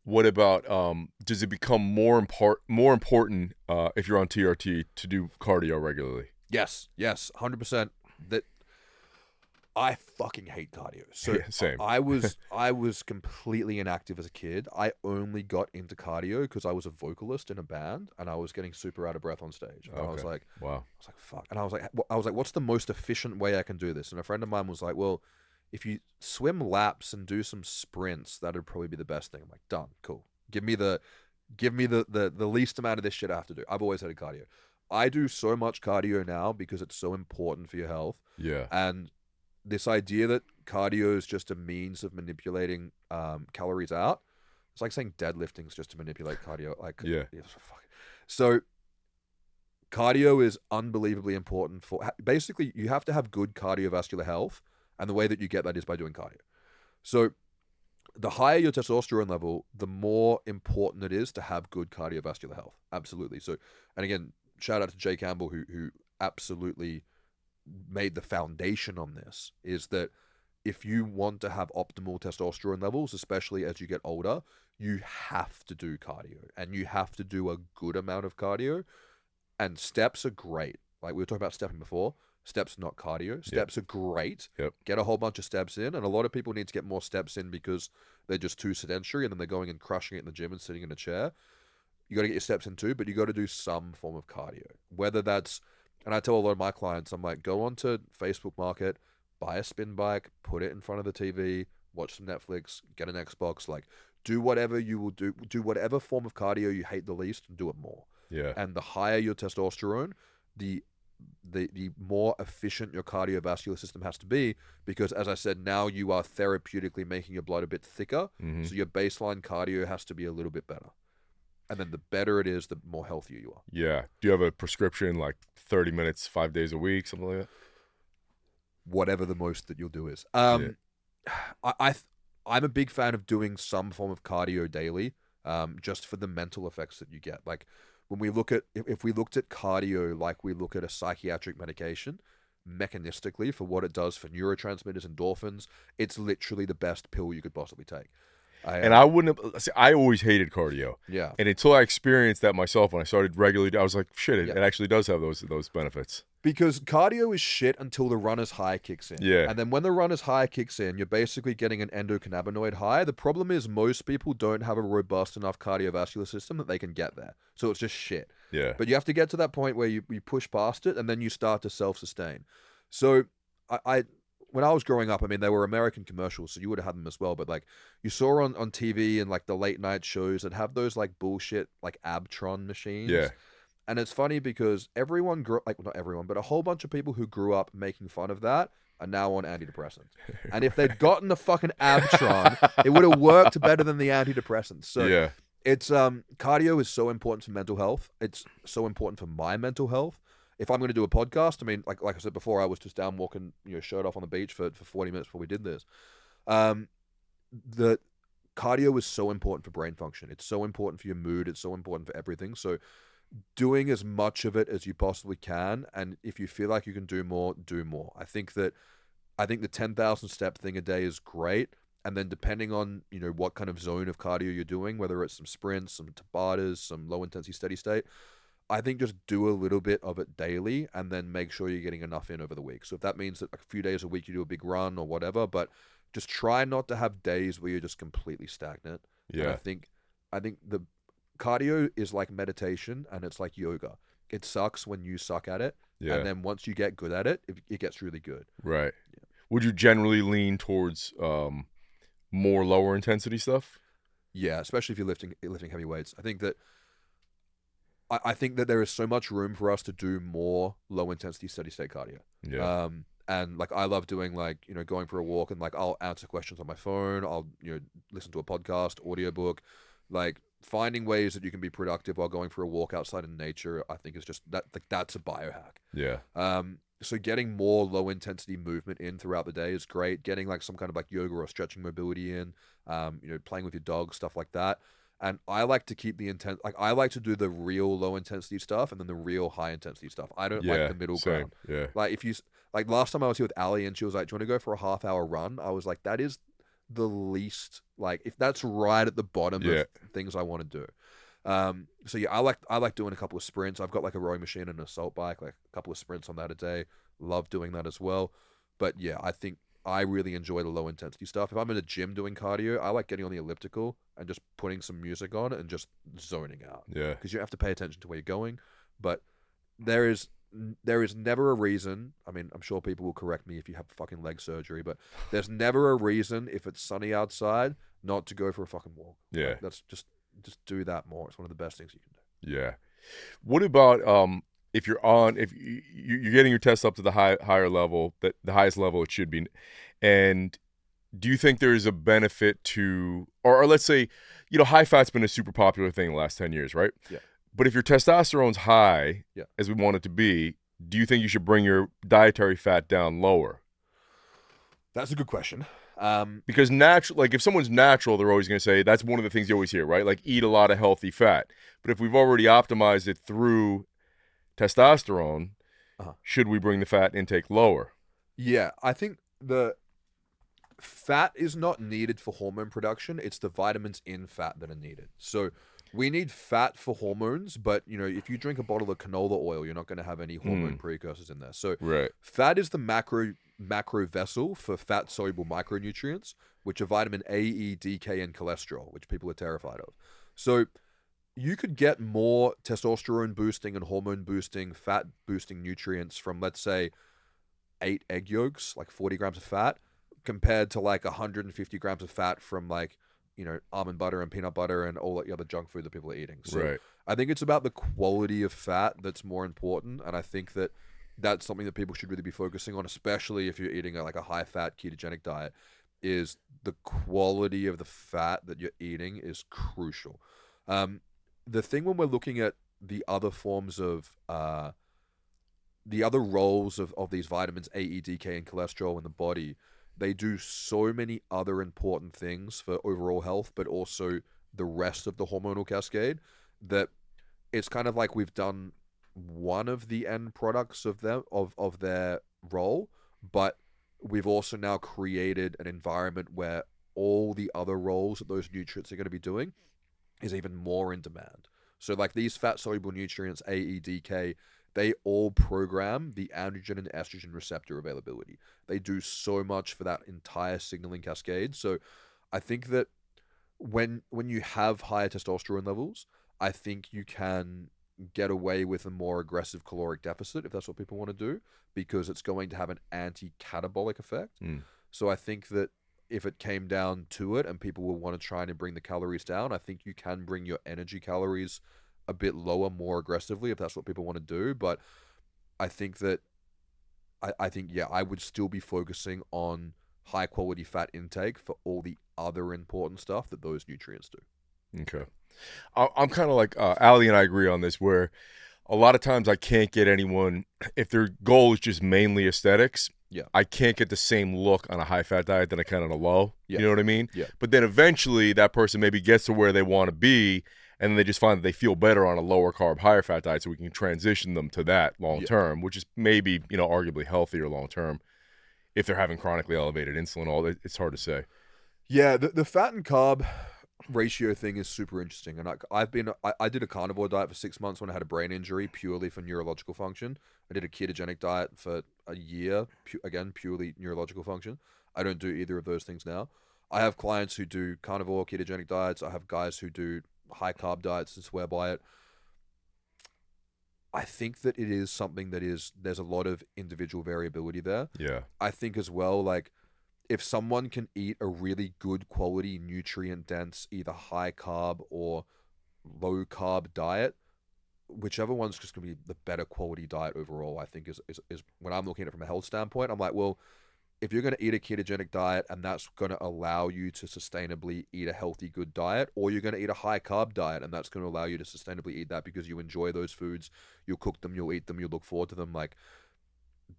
S2: What about does it become more important if you're on TRT to do cardio regularly?
S1: Yes, 100%. That I fucking hate cardio. So
S2: yeah, same.
S1: I was completely inactive as a kid. I only got into cardio because I was a vocalist in a band and I was getting super out of breath on stage. And I was like,
S2: wow.
S1: I was like, fuck. And I was like, what's the most efficient way I can do this? And a friend of mine was like, well, if you swim laps and do some sprints, that'd probably be the best thing. I'm like, done, cool. Give me the least amount of this shit I have to do. I've always hated cardio. I do so much cardio now because it's so important for your health.
S2: Yeah.
S1: And this idea that cardio is just a means of manipulating calories out, it's like saying deadlifting is just to manipulate cardio. Like,
S2: yeah.
S1: So cardio is unbelievably important for, basically you have to have good cardiovascular health, and the way that you get that is by doing cardio. So the higher your testosterone level, the more important it is to have good cardiovascular health. Absolutely. So, and again, shout out to Jay Campbell who absolutely made the foundation on this, is that if you want to have optimal testosterone levels, especially as you get older, you have to do cardio, and you have to do a good amount of cardio. And steps are great. Like we were talking about stepping before. Steps are not cardio. Steps are great.
S2: Yep.
S1: Get a whole bunch of steps in. And a lot of people need to get more steps in because they're just too sedentary and then they're going and crushing it in the gym and sitting in a chair. You got to get your steps in too, but you got to do some form of cardio. Whether that's, and I tell a lot of my clients, I'm like, go onto Facebook Market, buy a spin bike, put it in front of the TV, watch some Netflix, get an Xbox, like do whatever you will do whatever form of cardio you hate the least and do it more.
S2: Yeah.
S1: And the higher your testosterone, the more efficient your cardiovascular system has to be, because as I said, now you are therapeutically making your blood a bit thicker. So your baseline cardio has to be a little bit better. And then the better it is, the more healthier you are.
S2: Yeah. Do you have a prescription, like 30 minutes, 5 days a week, something like that?
S1: Whatever the most that you'll do is. I'm a big fan of doing some form of cardio daily, just for the mental effects that you get. Like when we look at, if we looked at cardio like we look at a psychiatric medication, mechanistically for what it does for neurotransmitters, endorphins, it's literally the best pill you could possibly take.
S2: I wouldn't have, see, I always hated cardio.
S1: Yeah.
S2: And until I experienced that myself, when I started regularly, I was like, shit, it actually does have those benefits.
S1: Because cardio is shit until the runner's high kicks in.
S2: Yeah.
S1: And then when the runner's high kicks in, you're basically getting an endocannabinoid high. The problem is most people don't have a robust enough cardiovascular system that they can get there. So it's just shit.
S2: Yeah.
S1: But you have to get to that point where you push past it and then you start to self-sustain. So I when I was growing up, I mean, they were American commercials, so you would have had them as well. But like, you saw on TV and like the late night shows that have those like bullshit like Abtron machines.
S2: Yeah.
S1: And it's funny because everyone grew, like not everyone, but a whole bunch of people who grew up making fun of that are now on antidepressants. And if they'd gotten the fucking Abtron, it would have worked better than the antidepressants. So
S2: yeah.
S1: it's cardio is so important for mental health. It's so important for my mental health. If I'm going to do a podcast, I mean, like I said before, I was just down walking, shirt off on the beach for 40 minutes before we did this. The cardio is so important for brain function. It's so important for your mood. It's so important for everything. So doing as much of it as you possibly can, and if you feel like you can do more, do more. I think the 10,000 step thing a day is great. And then depending on, what kind of zone of cardio you're doing, whether it's some sprints, some Tabatas, some low intensity steady state, I think just do a little bit of it daily and then make sure you're getting enough in over the week. So if that means that a few days a week you do a big run or whatever, but just try not to have days where you're just completely stagnant.
S2: Yeah.
S1: And I think the cardio is like meditation and it's like yoga. It sucks when you suck at it.
S2: Yeah.
S1: And then once you get good at it, it gets really good.
S2: Right. Yeah. Would you generally lean towards more lower intensity stuff?
S1: Yeah, especially if you're lifting heavy weights. I think that there is so much room for us to do more low intensity steady state cardio.
S2: Yeah.
S1: And like I love doing like, going for a walk and like I'll answer questions on my phone, I'll listen to a podcast, audiobook, like finding ways that you can be productive while going for a walk outside in nature, I think is just that's a biohack.
S2: Yeah.
S1: So getting more low intensity movement in throughout the day is great. Getting like some kind of like yoga or stretching mobility in, playing with your dog, stuff like that. And I like to keep the I like to do the real low intensity stuff and then the real high intensity stuff. I don't like the middle ground.
S2: Yeah.
S1: Like like last time I was here with Ali and she was like, "Do you want to go for a half-hour run?" I was like, "That is the least, like if that's right at the bottom of things I want to do." So yeah, I like doing a couple of sprints. I've got like a rowing machine and an assault bike, like a couple of sprints on that a day. Love doing that as well. But yeah, I think I really enjoy the low intensity stuff. If I'm in a gym doing cardio, I like getting on the elliptical and just putting some music on and just zoning out.
S2: Yeah.
S1: Because you have to pay attention to where you're going. But there is never a reason. I mean, I'm sure people will correct me if you have fucking leg surgery, but there's never a reason if it's sunny outside not to go for a fucking walk.
S2: Yeah.
S1: Like, that's just do that more. It's one of the best things you can do.
S2: Yeah. What about if you're getting your test up to the higher level, the highest level it should be, and do you think there is a benefit to, or let's say, high fat's been a super popular thing the last 10 years, right?
S1: Yeah.
S2: But if your testosterone's high, as we want it to be, do you think you should bring your dietary fat down lower?
S1: That's a good question.
S2: Because like if someone's natural, they're always going to say that's one of the things you always hear, right? Like eat a lot of healthy fat. But if we've already optimized it through testosterone, should we bring the fat intake lower?
S1: Yeah, I think the fat is not needed for hormone production. It's the vitamins in fat that are needed. So We need fat for hormones, but if you drink a bottle of canola oil, you're not going to have any hormone precursors in there. So
S2: Right.
S1: fat is the macro vessel for fat soluble micronutrients, which are vitamin A, E, D, K, and cholesterol, which people are terrified of. So you could get more testosterone boosting and hormone boosting, fat boosting nutrients from, let's say, 8 egg yolks, like 40 grams of fat, compared to like 150 grams of fat from like, almond butter and peanut butter and all the other junk food that people are eating. So
S2: Right.
S1: I think it's about the quality of fat that's more important. And I think that that's something that people should really be focusing on, especially if you're eating like a high fat ketogenic diet, is the quality of the fat that you're eating is crucial. The thing when we're looking at the other forms of the other roles of these vitamins A, E, D, K, and cholesterol in the body, they do so many other important things for overall health, but also the rest of the hormonal cascade, that it's kind of like we've done one of the end products of them of their role, but we've also now created an environment where all the other roles that those nutrients are going to be doing is even more in demand. So like these fat soluble nutrients, A, E, D, K, they all program the androgen and estrogen receptor availability. They do so much for that entire signaling cascade. So I think that when you have higher testosterone levels, I think you can get away with a more aggressive caloric deficit if that's what people want to do, because it's going to have an anti-catabolic effect. So I think that if it came down to it and people will want to try and bring the calories down, I think you can bring your energy calories a bit lower more aggressively if that's what people want to do. But I think that I would still be focusing on high quality fat intake for all the other important stuff that those nutrients do.
S2: Okay. I'm kind of like Ali and I agree on this, where a lot of times I can't get anyone, if their goal is just mainly aesthetics,
S1: Yeah.
S2: I can't get the same look on a high-fat diet than I can on a low.
S1: Yeah.
S2: You know what I mean?
S1: Yeah.
S2: But then eventually that person maybe gets to where they want to be, and then they just find that they feel better on a lower carb, higher fat diet, so we can transition them to that long term, which is maybe, arguably healthier long term if they're having chronically elevated insulin. It's hard to say.
S1: Yeah, the fat and carb ratio thing is super interesting, and I did a carnivore diet for 6 months when I had a brain injury purely for neurological function. I did a ketogenic diet for a year, again purely neurological function. I don't do either of those things now. I have clients who do carnivore ketogenic diets. I have guys who do high carb diets and swear by it. I think that it is something there's a lot of individual variability there.
S2: Yeah.
S1: I think as well, like, if someone can eat a really good quality, nutrient dense, either high carb or low carb diet, whichever one's just going to be the better quality diet overall, I think is when I'm looking at it from a health standpoint, I'm like, well, if you're going to eat a ketogenic diet and that's going to allow you to sustainably eat a healthy, good diet, or you're going to eat a high carb diet and that's going to allow you to sustainably eat that because you enjoy those foods, you'll cook them, you'll eat them, you'll look forward to them, like,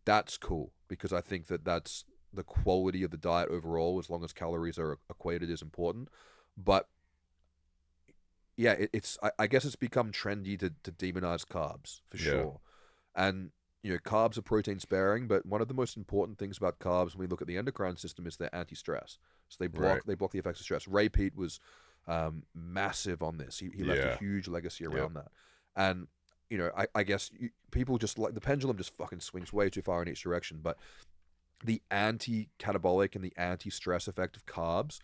S1: that's cool, because I think that that's the quality of the diet overall, as long as calories are equated, is important. But yeah, I guess it's become trendy to demonize carbs for sure. And carbs are protein sparing, but one of the most important things about carbs when we look at the endocrine system is they're anti-stress. So they block the effects of stress. Ray Peat was massive on this. He left a huge legacy around that. And I guess people just like, the pendulum just fucking swings way too far in each direction. But the anti-catabolic and the anti-stress effect of carbs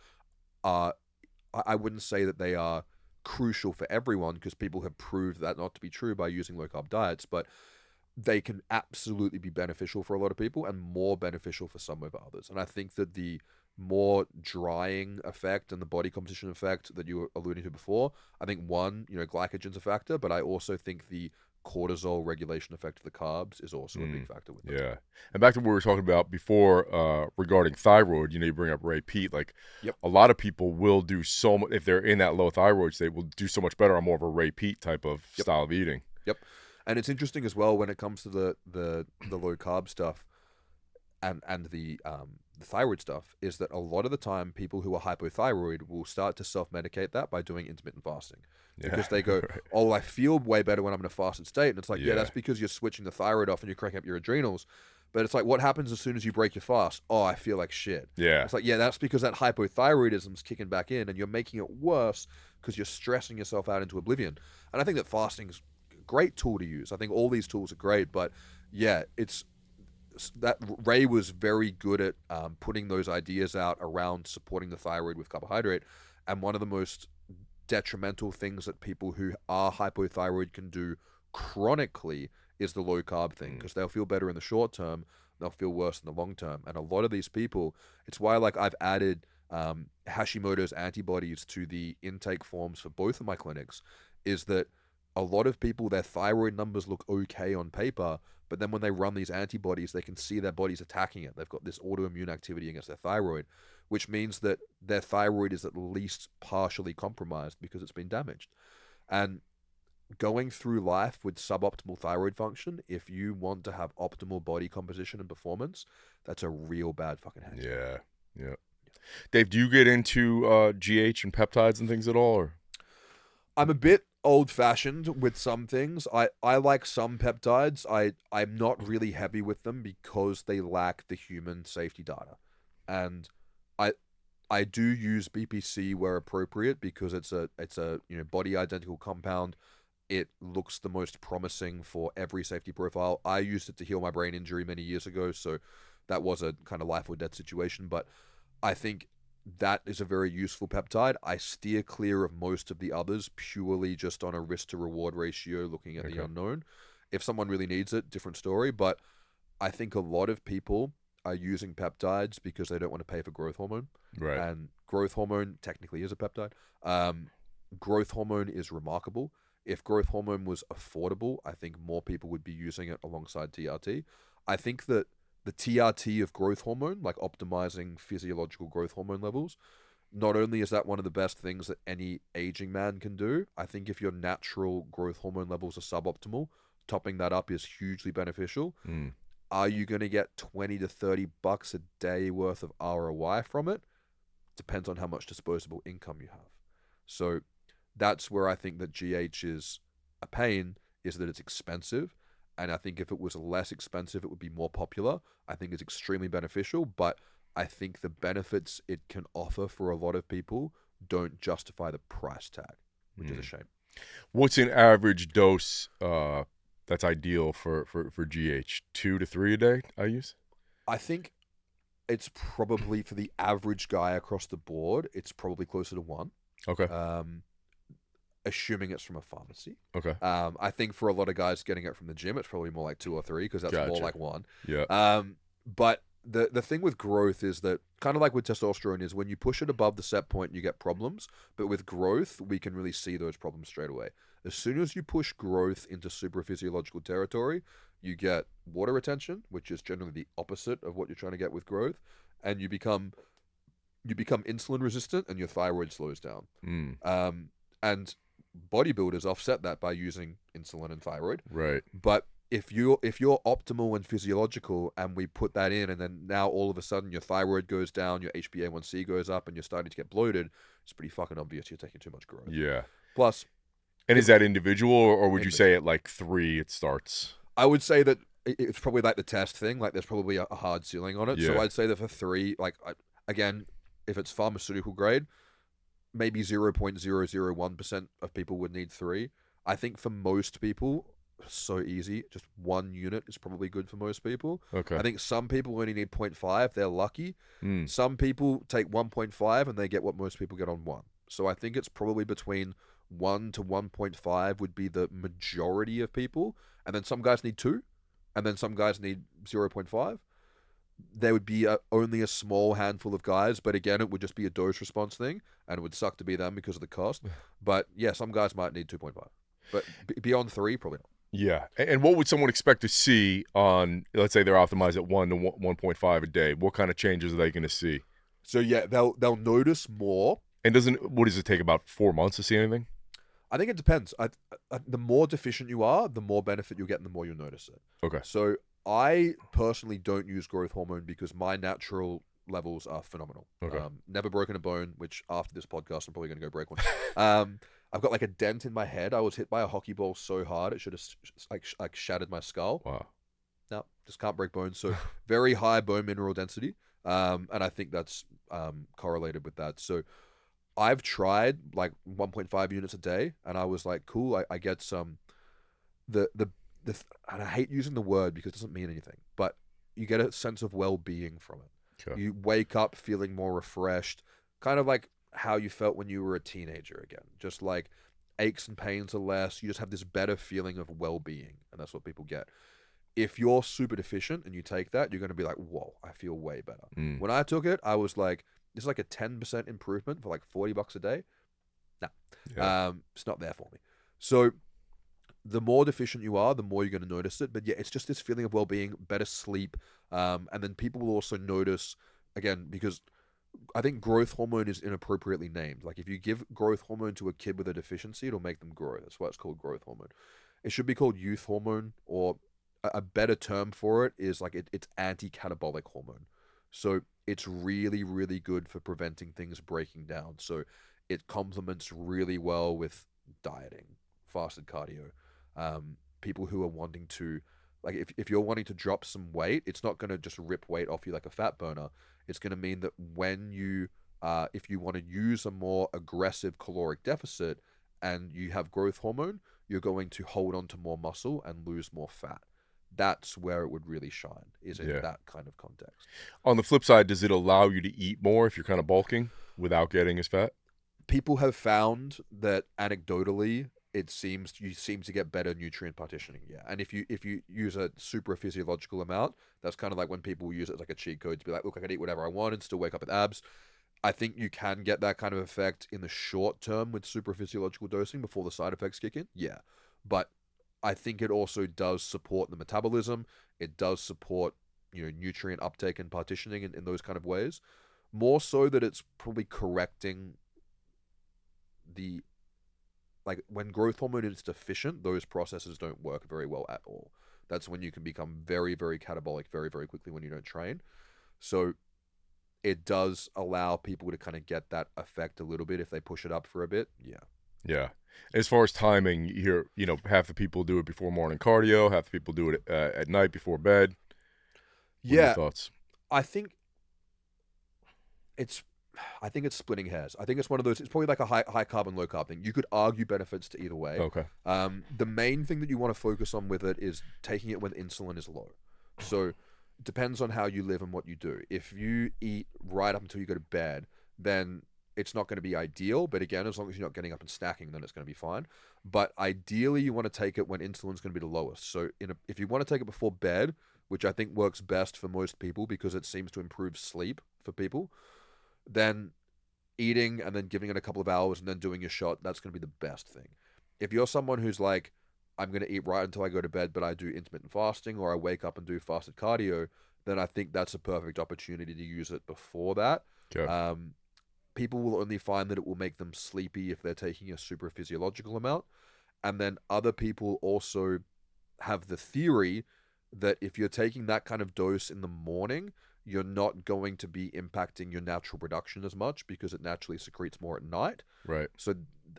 S1: are, I wouldn't say that they are crucial for everyone, because people have proved that not to be true by using low carb diets, but they can absolutely be beneficial for a lot of people and more beneficial for some over others. And I think that the more drying effect and the body composition effect that you were alluding to before, I think glycogen's a factor, but I also think the cortisol regulation effect of the carbs is also a big factor with them.
S2: Yeah. And back to what we were talking about before regarding thyroid, you bring up Ray Peat, like a lot of people will do so much, if they're in that low thyroid state, will do so much better on more of a Ray Peat type of style of eating.
S1: Yep. And it's interesting as well when it comes to the low carb stuff and the thyroid stuff, is that a lot of the time people who are hypothyroid will start to self-medicate that by doing intermittent fasting. Because they go, oh, I feel way better when I'm in a fasted state. And it's like, that's because you're switching the thyroid off and you're cranking up your adrenals. But it's like, what happens as soon as you break your fast? Oh, I feel like shit.
S2: Yeah.
S1: It's like, yeah, that's because that hypothyroidism's kicking back in, and you're making it worse because you're stressing yourself out into oblivion. And I think that fasting's a great tool to use. I think all these tools are great, but yeah, it's that Ray was very good at putting those ideas out around supporting the thyroid with carbohydrate. And one of the most detrimental things that people who are hypothyroid can do chronically is the low carb thing, because they'll feel better in the short term, they'll feel worse in the long term. And a lot of these people, it's why like I've added Hashimoto's antibodies to the intake forms for both of my clinics, is that a lot of people, their thyroid numbers look okay on paper, but then when they run these antibodies, they can see their body's attacking it. They've got this autoimmune activity against their thyroid, which means that their thyroid is at least partially compromised because it's been damaged. And going through life with suboptimal thyroid function, if you want to have optimal body composition and performance, that's a real bad fucking handshake.
S2: Yeah. Yeah. Dave, do you get into GH and peptides and things at all? Or?
S1: I'm a bit old-fashioned with some things. I like some peptides. I'm not really heavy with them because they lack the human safety data. And I do use BPC where appropriate because it's a body identical compound. It looks the most promising for every safety profile. I used it to heal my brain injury many years ago, so that was a kind of life or death situation. But I think that is a very useful peptide. I steer clear of most of the others purely just on a risk to reward ratio, looking at the unknown. If someone really needs it, different story. But I think a lot of people are using peptides because they don't want to pay for growth hormone.
S2: Right.
S1: And growth hormone technically is a peptide. Growth hormone is remarkable. If growth hormone was affordable, I think more people would be using it alongside TRT. I think that the TRT of growth hormone, like optimizing physiological growth hormone levels, not only is that one of the best things that any aging man can do, I think if your natural growth hormone levels are suboptimal, topping that up is hugely beneficial. Are you going to get 20 to 30 bucks a day worth of ROI from it? Depends on how much disposable income you have. So that's where I think that GH is a pain, is that it's expensive. And I think if it was less expensive, it would be more popular. I think it's extremely beneficial, but I think the benefits it can offer for a lot of people don't justify the price tag, which is a shame.
S2: What's an average dose that's ideal for GH? 2 to 3 a day, I use?
S1: I think it's probably, for the average guy across the board, it's probably closer to 1.
S2: Okay.
S1: Assuming it's from a pharmacy.
S2: Okay.
S1: I think for a lot of guys getting it from the gym, it's probably more like 2 or 3 because that's more like 1.
S2: Yeah.
S1: But the thing with growth is that, kind of like with testosterone, is when you push it above the set point, you get problems. But with growth, we can really see those problems straight away. As soon as you push growth into supraphysiological territory, you get water retention, which is generally the opposite of what you're trying to get with growth, and you become insulin resistant, and your thyroid slows down. And bodybuilders offset that by using insulin and thyroid.
S2: Right.
S1: But if you're optimal and physiological, and we put that in, and then now all of a sudden your thyroid goes down, your HbA1c goes up, and you're starting to get bloated, it's pretty fucking obvious you're taking too much growth.
S2: Yeah.
S1: Plus,
S2: and is that individual, or would you say at like 3 it starts?
S1: I would say that it's probably like the test thing. Like there's probably a hard ceiling on it.
S2: Yeah.
S1: So I'd say that for 3, like again, if it's pharmaceutical grade, maybe 0.001% of people would need 3. I think for most people, so easy, just 1 unit is probably good for most people.
S2: Okay.
S1: I think some people only need 0.5. They're lucky. Some people take 1.5 and they get what most people get on 1. So I think it's probably between 1 to 1.5 would be the majority of people. And then some guys need 2. And then some guys need 0.5. There would be only a small handful of guys, but again, it would just be a dose response thing, and it would suck to be them because of the cost. But yeah, some guys might need 2.5, but beyond 3, probably not.
S2: Yeah. And what would someone expect to see on, let's say they're optimized at 1 to 1.5 a day? What kind of changes are they going to see?
S1: So yeah, they'll notice more.
S2: And what does it take, about 4 months to see anything?
S1: I think it depends. The more deficient you are, the more benefit you'll get and the more you'll notice it.
S2: Okay.
S1: So I personally don't use growth hormone because my natural levels are phenomenal.
S2: Okay.
S1: Never broken a bone, which after this podcast, I'm probably going to go break one. I've got like a dent in my head. I was hit by a hockey ball so hard, it should have like shattered my skull.
S2: Wow.
S1: No, just can't break bones. So very high bone mineral density, and I think that's correlated with that. So I've tried like 1.5 units a day, and I was like, cool. I get some the and I hate using the word because it doesn't mean anything, but you get a sense of well-being from it.
S2: Okay.
S1: You wake up feeling more refreshed, kind of like how you felt when you were a teenager again. Just like aches and pains are less. You just have this better feeling of well-being, and that's what people get. If you're super deficient and you take that, you're going to be like, whoa, I feel way better. When I took it, I was like, this is like a 10% improvement for like $40 a day. Nah, it's not there for me. So the more deficient you are, the more you're going to notice it. But yeah, it's just this feeling of well-being, better sleep. And then people will also notice, again, because I think growth hormone is inappropriately named. Like if you give growth hormone to a kid with a deficiency, it'll make them grow. That's why it's called growth hormone. It should be called youth hormone, or a better term for it is like it's anti-catabolic hormone. So it's really, really good for preventing things breaking down. So it complements really well with dieting, fasted cardio. People who are wanting to, like if you're wanting to drop some weight, it's not going to just rip weight off you like a fat burner. It's going to mean that when you, if you want to use a more aggressive caloric deficit and you have growth hormone, you're going to hold on to more muscle and lose more fat. That's where it would really shine, is in that kind of context.
S2: On the flip side, does it allow you to eat more if you're kind of bulking without getting as fat?
S1: People have found that anecdotally, you seem to get better nutrient partitioning. Yeah, and if you use a super physiological amount, that's kind of like when people use it as like a cheat code to be like, look, I can eat whatever I want and still wake up with abs. I think you can get that kind of effect in the short term with super physiological dosing before the side effects kick in. Yeah, but I think it also does support the metabolism. It does support, nutrient uptake and partitioning in those kind of ways. More so that it's probably correcting the, like when growth hormone is deficient, those processes don't work very well at all. That's when you can become very, very catabolic very, very quickly when you don't train. So it does allow people to kind of get that effect a little bit if they push it up for a bit. Yeah.
S2: Yeah. As far as timing, you hear, half the people do it before morning cardio, half the people do it at night before bed. What are your thoughts?
S1: I think it's splitting hairs. I think it's one of those. It's probably like a high carb and low carb thing. You could argue benefits to either way.
S2: Okay.
S1: The main thing that you want to focus on with it is taking it when insulin is low. So it depends on how you live and what you do. If you eat right up until you go to bed, then it's not going to be ideal. But again, as long as you're not getting up and snacking, then it's going to be fine. But ideally, you want to take it when insulin's going to be the lowest. So if you want to take it before bed, which I think works best for most people because it seems to improve sleep for people, then eating and then giving it a couple of hours and then doing your shot, that's going to be the best thing. If you're someone who's like, I'm going to eat right until I go to bed, but I do intermittent fasting or I wake up and do fasted cardio, then I think that's a perfect opportunity to use it before that.
S2: Okay.
S1: People will only find that it will make them sleepy if they're taking a super physiological amount. And then other people also have the theory that if you're taking that kind of dose in the morning, you're not going to be impacting your natural production as much because it naturally secretes more at night.
S2: Right.
S1: So,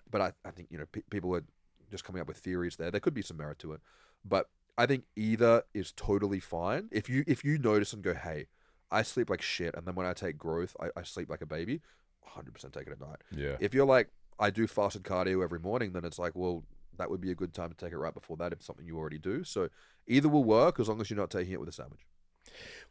S1: but I think, people are just coming up with theories there. There could be some merit to it. But I think either is totally fine. If you notice and go, hey, I sleep like shit, and then when I take growth, I sleep like a baby, 100% take it at night.
S2: Yeah.
S1: If you're like, I do fasted cardio every morning, then it's like, well, that would be a good time to take it right before that if it's something you already do. So either will work as long as you're not taking it with a sandwich.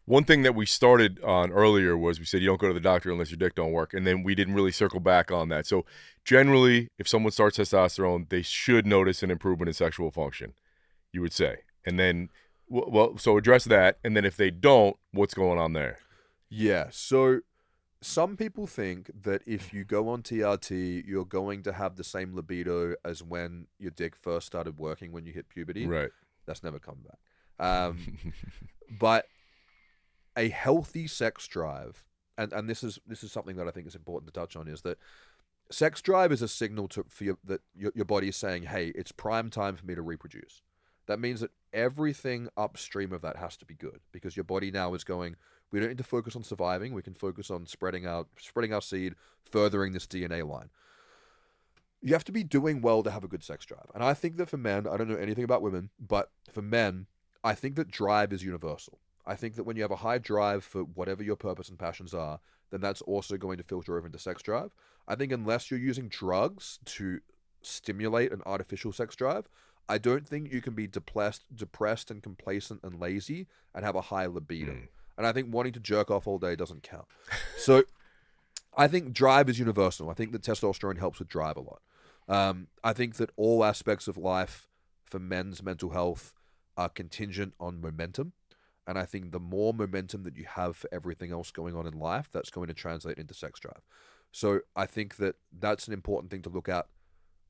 S2: One thing that we started on earlier was we said you don't go to the doctor unless your dick don't work, and then we didn't really circle back on that. So generally, if someone starts testosterone, they should notice an improvement in sexual function, you would say. And then, so address that, and then if they don't, what's going on there?
S1: Yeah, so some people think that if you go on TRT, you're going to have the same libido as when your dick first started working when you hit puberty.
S2: Right.
S1: That's never come back. But a healthy sex drive, and this is something that I think is important to touch on, is that sex drive is a signal that your body is saying, hey, it's prime time for me to reproduce. That means that everything upstream of that has to be good because your body now is going, we don't need to focus on surviving. We can focus on spreading our seed, furthering this DNA line. You have to be doing well to have a good sex drive. And I think that for men, I don't know anything about women, but for men, I think that drive is universal. I think that when you have a high drive for whatever your purpose and passions are, then that's also going to filter over into sex drive. I think unless you're using drugs to stimulate an artificial sex drive, I don't think you can be depressed and complacent and lazy and have a high libido. And I think wanting to jerk off all day doesn't count. So I think drive is universal. I think that testosterone helps with drive a lot. I think that all aspects of life for men's mental health are contingent on momentum. And I think the more momentum that you have for everything else going on in life, that's going to translate into sex drive. So I think that that's an important thing to look at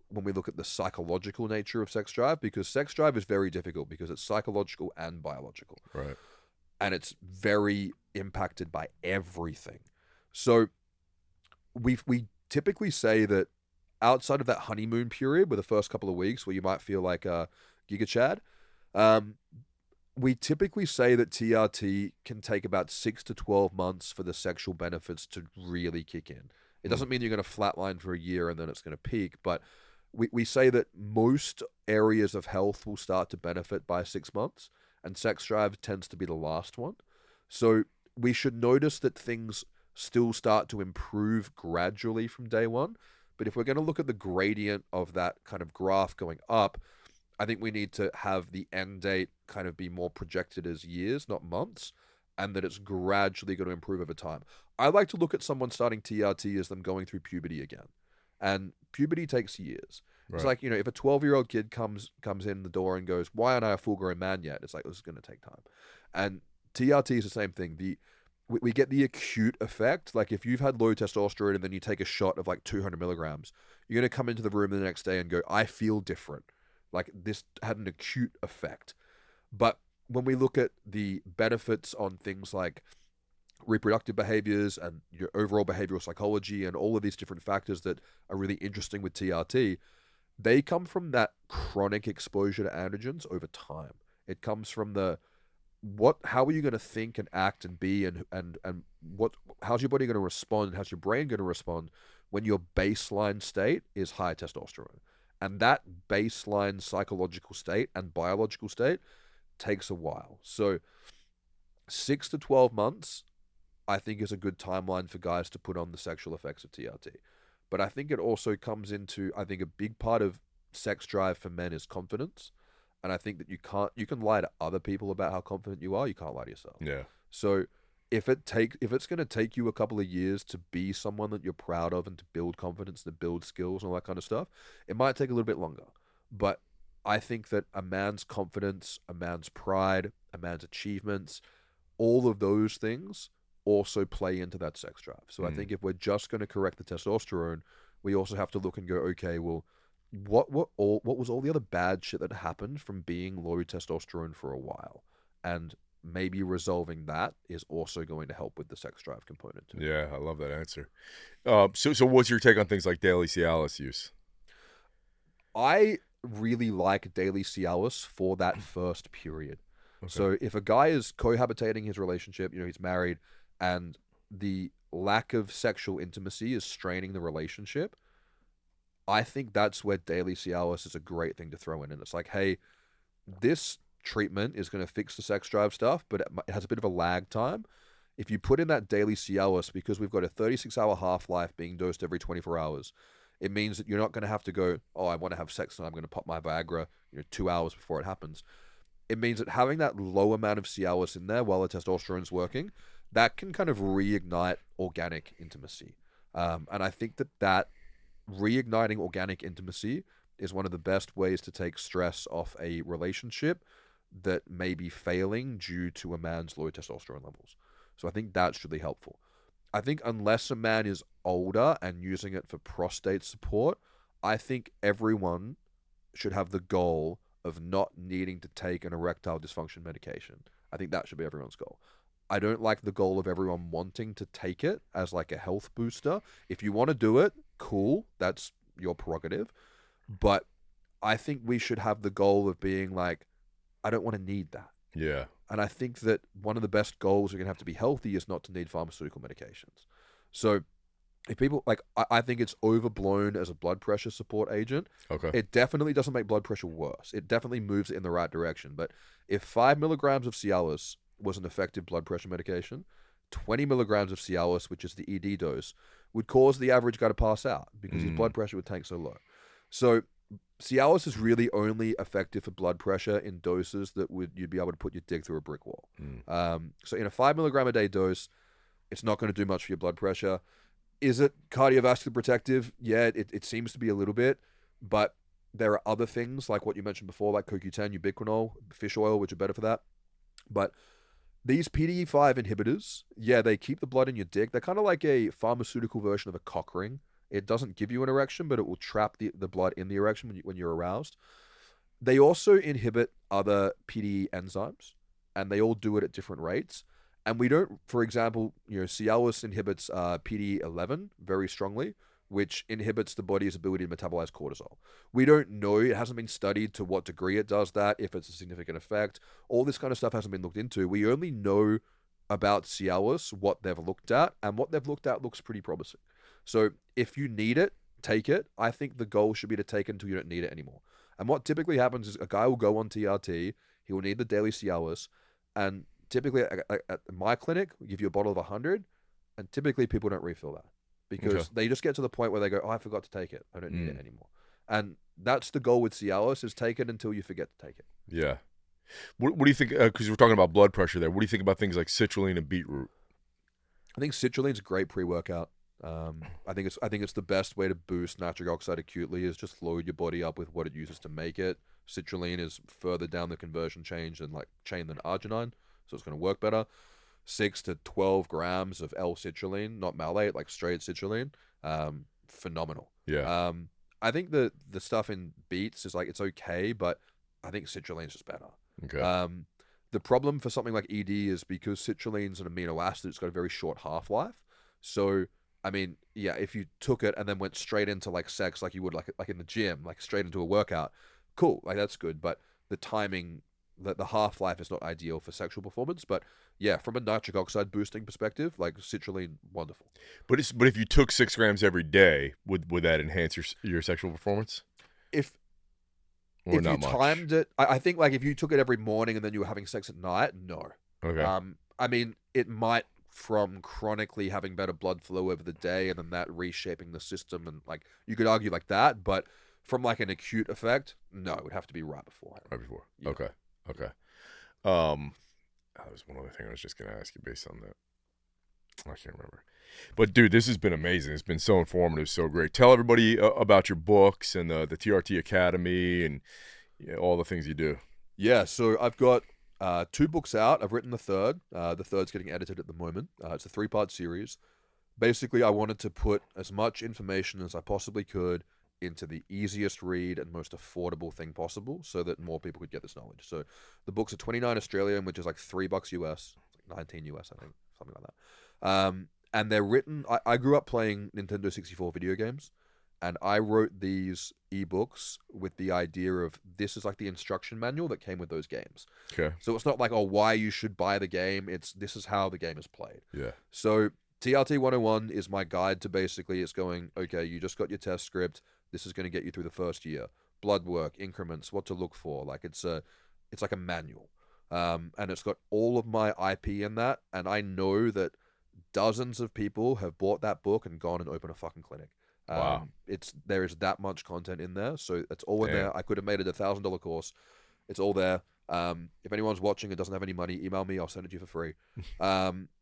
S1: when we look at the psychological nature of sex drive, because sex drive is very difficult because it's psychological and biological.
S2: Right.
S1: And it's very impacted by everything. So we typically say that outside of that honeymoon period, where the first couple of weeks where you might feel like a Giga Chad, we typically say that TRT can take about 6 to 12 months for the sexual benefits to really kick in. It doesn't mean you're going to flatline for a year and then it's going to peak, but we say that most areas of health will start to benefit by 6 months, and sex drive tends to be the last one. So we should notice that things still start to improve gradually from day one. But if we're going to look at the gradient of that kind of graph going up, I think we need to have the end date kind of be more projected as years, not months, and that it's gradually going to improve over time. I like to look at someone starting TRT as them going through puberty again. And puberty takes years. Right. It's like, you know, if a 12-year-old kid comes in the door and goes, why aren't I a full-grown man yet? It's like, this is going to take time. And TRT is the same thing. We get the acute effect. Like if you've had low testosterone and then you take a shot of like 200 milligrams, you're going to come into the room the next day and go, I feel different. Like this had an acute effect. But when we look at the benefits on things like reproductive behaviors and your overall behavioral psychology and all of these different factors that are really interesting with TRT, they come from that chronic exposure to androgens over time. It comes from how are you going to think and act and be and how's your body going to respond, how's your brain going to respond when your baseline state is high testosterone. And that baseline psychological state and biological state takes a while. So 6 to 12 months, I think, is a good timeline for guys to put on the sexual effects of TRT. But I think it also comes into, I think a big part of sex drive for men is confidence. And I think that you can lie to other people about how confident you are, you can't lie to yourself.
S2: Yeah.
S1: So if it's going to take you a couple of years to be someone that you're proud of and to build confidence, to build skills and all that kind of stuff, it might take a little bit longer. But I think that a man's confidence, a man's pride, a man's achievements, all of those things also play into that sex drive. So I think if we're just going to correct the testosterone, we also have to look and go, okay, well, what was all the other bad shit that happened from being low testosterone for a while? And maybe resolving that is also going to help with the sex drive component too.
S2: Yeah, I love that answer. So what's your take on things like daily Cialis use?
S1: I really like daily Cialis for that first period. Okay. So if a guy is cohabitating his relationship, you know, he's married, and the lack of sexual intimacy is straining the relationship, I think that's where daily Cialis is a great thing to throw in. And it's like, hey, this treatment is going to fix the sex drive stuff, but it has a bit of a lag time. If you put in that daily Cialis, because we've got a 36-hour half-life being dosed every 24 hours, it means that you're not going to have to go, oh, I want to have sex and I'm going to pop my Viagra, 2 hours before it happens. It means that having that low amount of Cialis in there while the testosterone's working, that can kind of reignite organic intimacy. And I think that reigniting organic intimacy is one of the best ways to take stress off a relationship that may be failing due to a man's low testosterone levels. So I think that's really helpful. I think unless a man is older and using it for prostate support, I think everyone should have the goal of not needing to take an erectile dysfunction medication. I think that should be everyone's goal. I don't like the goal of everyone wanting to take it as like a health booster. If you want to do it, cool, that's your prerogative. But I think we should have the goal of being like, I don't want to need that.
S2: Yeah.
S1: And I think that one of the best goals you're going to have to be healthy is not to need pharmaceutical medications. So if people like, I think it's overblown as a blood pressure support agent.
S2: Okay.
S1: It definitely doesn't make blood pressure worse. It definitely moves it in the right direction. But if 5 milligrams of Cialis was an effective blood pressure medication, 20 milligrams of Cialis, which is the ED dose, would cause the average guy to pass out because his blood pressure would tank so low. So Cialis is really only effective for blood pressure in doses that you'd be able to put your dick through a brick wall. So in a 5 milligram a day dose, it's not going to do much for your blood pressure. Is it cardiovascular protective? Yeah, it seems to be a little bit, but there are other things like what you mentioned before, like CoQ10, ubiquinol, fish oil, which are better for that. But these PDE5 inhibitors, yeah, they keep the blood in your dick. They're kind of like a pharmaceutical version of a cock ring. It doesn't give you an erection, but it will trap the blood in the erection when you're aroused. They also inhibit other PDE enzymes, and they all do it at different rates. And we don't, for example, Cialis inhibits PDE11 very strongly, which inhibits the body's ability to metabolize cortisol. We don't know, it hasn't been studied to what degree it does that, if it's a significant effect. All this kind of stuff hasn't been looked into. We only know about Cialis, what they've looked at, and what they've looked at looks pretty promising. So if you need it, take it. I think the goal should be to take it until you don't need it anymore. And what typically happens is a guy will go on TRT, he will need the daily Cialis, and typically at my clinic, we give you a bottle of 100, and typically people don't refill that because they just get to the point where they go, oh, I forgot to take it. I don't need it anymore. And that's the goal with Cialis, is take it until you forget to take it.
S2: Yeah. What do you think, because we're talking about blood pressure there, what do you think about things like citrulline and beetroot?
S1: I think citrulline's a great pre-workout. I think it's the best way to boost nitric oxide acutely, is just load your body up with what it uses to make it. Citrulline is further down the conversion chain than arginine, so it's going to work better. 6 to 12 grams of L-citrulline, not malate, like straight citrulline. Phenomenal.
S2: Yeah.
S1: I think the stuff in beets is like, it's okay, but I think citrulline's just better.
S2: Okay.
S1: The problem for something like ED is because citrulline's an amino acid, it's got a very short half-life. So, I mean, yeah, if you took it and then went straight into like sex, like you would like in the gym, like straight into a workout, cool, like that's good. But the timing, the half-life is not ideal for sexual performance. But yeah, from a nitric oxide boosting perspective, like citrulline, wonderful.
S2: But if you took 6 grams every day, would that enhance your sexual performance?
S1: If you timed it, I think like if you took it every morning and then you were having sex at night, no.
S2: Okay.
S1: I mean, it might, from chronically having better blood flow over the day and then that reshaping the system, and like you could argue like that, but from like an acute effect, no, it would have to be right before.
S2: Right before.
S1: Yeah.
S2: Okay. That was one other thing I was just going to ask you based on that. I can't remember. But dude, this has been amazing. It's been so informative, so great. Tell everybody about your books and the TRT Academy and all the things you do.
S1: Yeah, so I've got 2 books out. I've written the third. The third's getting edited at the moment. It's a 3-part series. Basically, I wanted to put as much information as I possibly could into the easiest read and most affordable thing possible so that more people could get this knowledge. So the books are $29 Australian, which is like $3 US, like 19 US, I think, something like that. And they're written, I grew up playing Nintendo 64 video games, and I wrote these ebooks with the idea of this is like the instruction manual that came with those games.
S2: Okay.
S1: So it's not like, oh, why you should buy the game. It's this is how the game is played.
S2: Yeah.
S1: So TRT 101 is my guide to basically, it's going, okay, you just got your test script. This is going to get you through the first year. Blood work, increments, what to look for. Like it's like a manual. And it's got all of my IP in that. And I know that dozens of people have bought that book and gone and opened a fucking clinic.
S2: Wow.
S1: There is that much content in there. So it's all in there. I could have made it $1,000 course. It's all there. If anyone's watching and doesn't have any money, email me. I'll send it to you for free.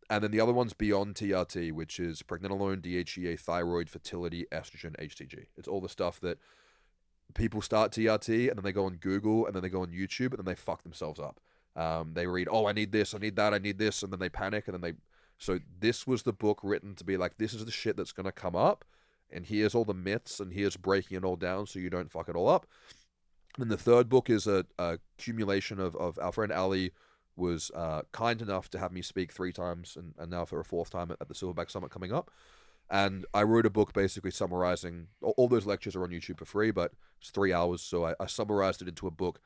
S1: And then the other one's beyond TRT, which is pregnenolone, DHEA, thyroid, fertility, estrogen, HCG. It's all the stuff that people start TRT and then they go on Google and then they go on YouTube and then they fuck themselves up. They read, oh, I need this, I need that, I need this, and then they panic and then So this was the book written to be like, this is the shit that's going to come up, and here's all the myths, and here's breaking it all down so you don't fuck it all up. And the third book is a accumulation of our friend Ali was kind enough to have me speak 3 times and now for a 4th time at the Silverback Summit coming up. And I wrote a book basically summarizing, all those lectures are on YouTube for free, but it's 3 hours. So I summarized it into a book,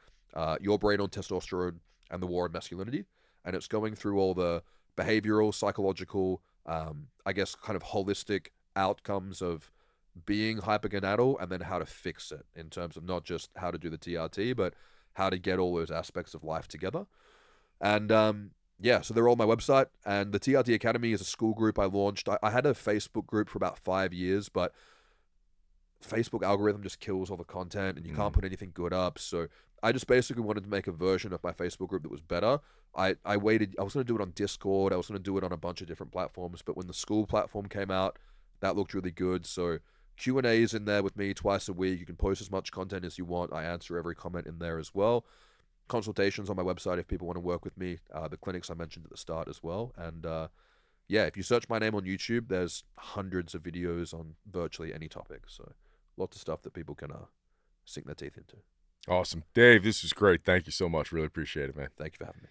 S1: Your Brain on Testosterone and the War on Masculinity. And it's going through all the behavioral, psychological, I guess kind of holistic outcomes of being hypergonadal and then how to fix it in terms of not just how to do the TRT, but how to get all those aspects of life together. And yeah, so they're all on my website. And the TRT Academy is a school group I launched. I had a Facebook group for about 5 years, but Facebook algorithm just kills all the content and you can't put anything good up. So I just basically wanted to make a version of my Facebook group that was better. I waited. I was going to do it on Discord. I was going to do it on a bunch of different platforms. But when the school platform came out, that looked really good. So Q&A is in there with me twice a week. You can post as much content as you want. I answer every comment in there as well. Consultations on my website if people want to work with me. The clinics I mentioned at the start as well. And yeah, if you search my name on YouTube, there's hundreds of videos on virtually any topic. So lots of stuff that people can sink their teeth into.
S2: Awesome. Dave, this is great. Thank you so much. Really appreciate it, man.
S1: Thank you for having me.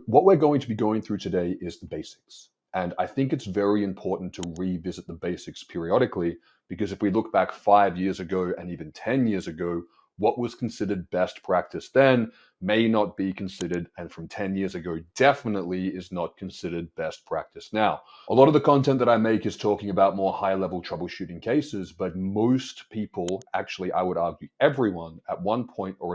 S3: What we're going to be going through today is the basics. And I think it's very important to revisit the basics periodically, because if we look back 5 years ago and even 10 years ago, what was considered best practice then may not be considered, and from 10 years ago definitely is not considered best practice now. A lot of the content that I make is talking about more high-level troubleshooting cases, but most people, actually I would argue everyone, at one point or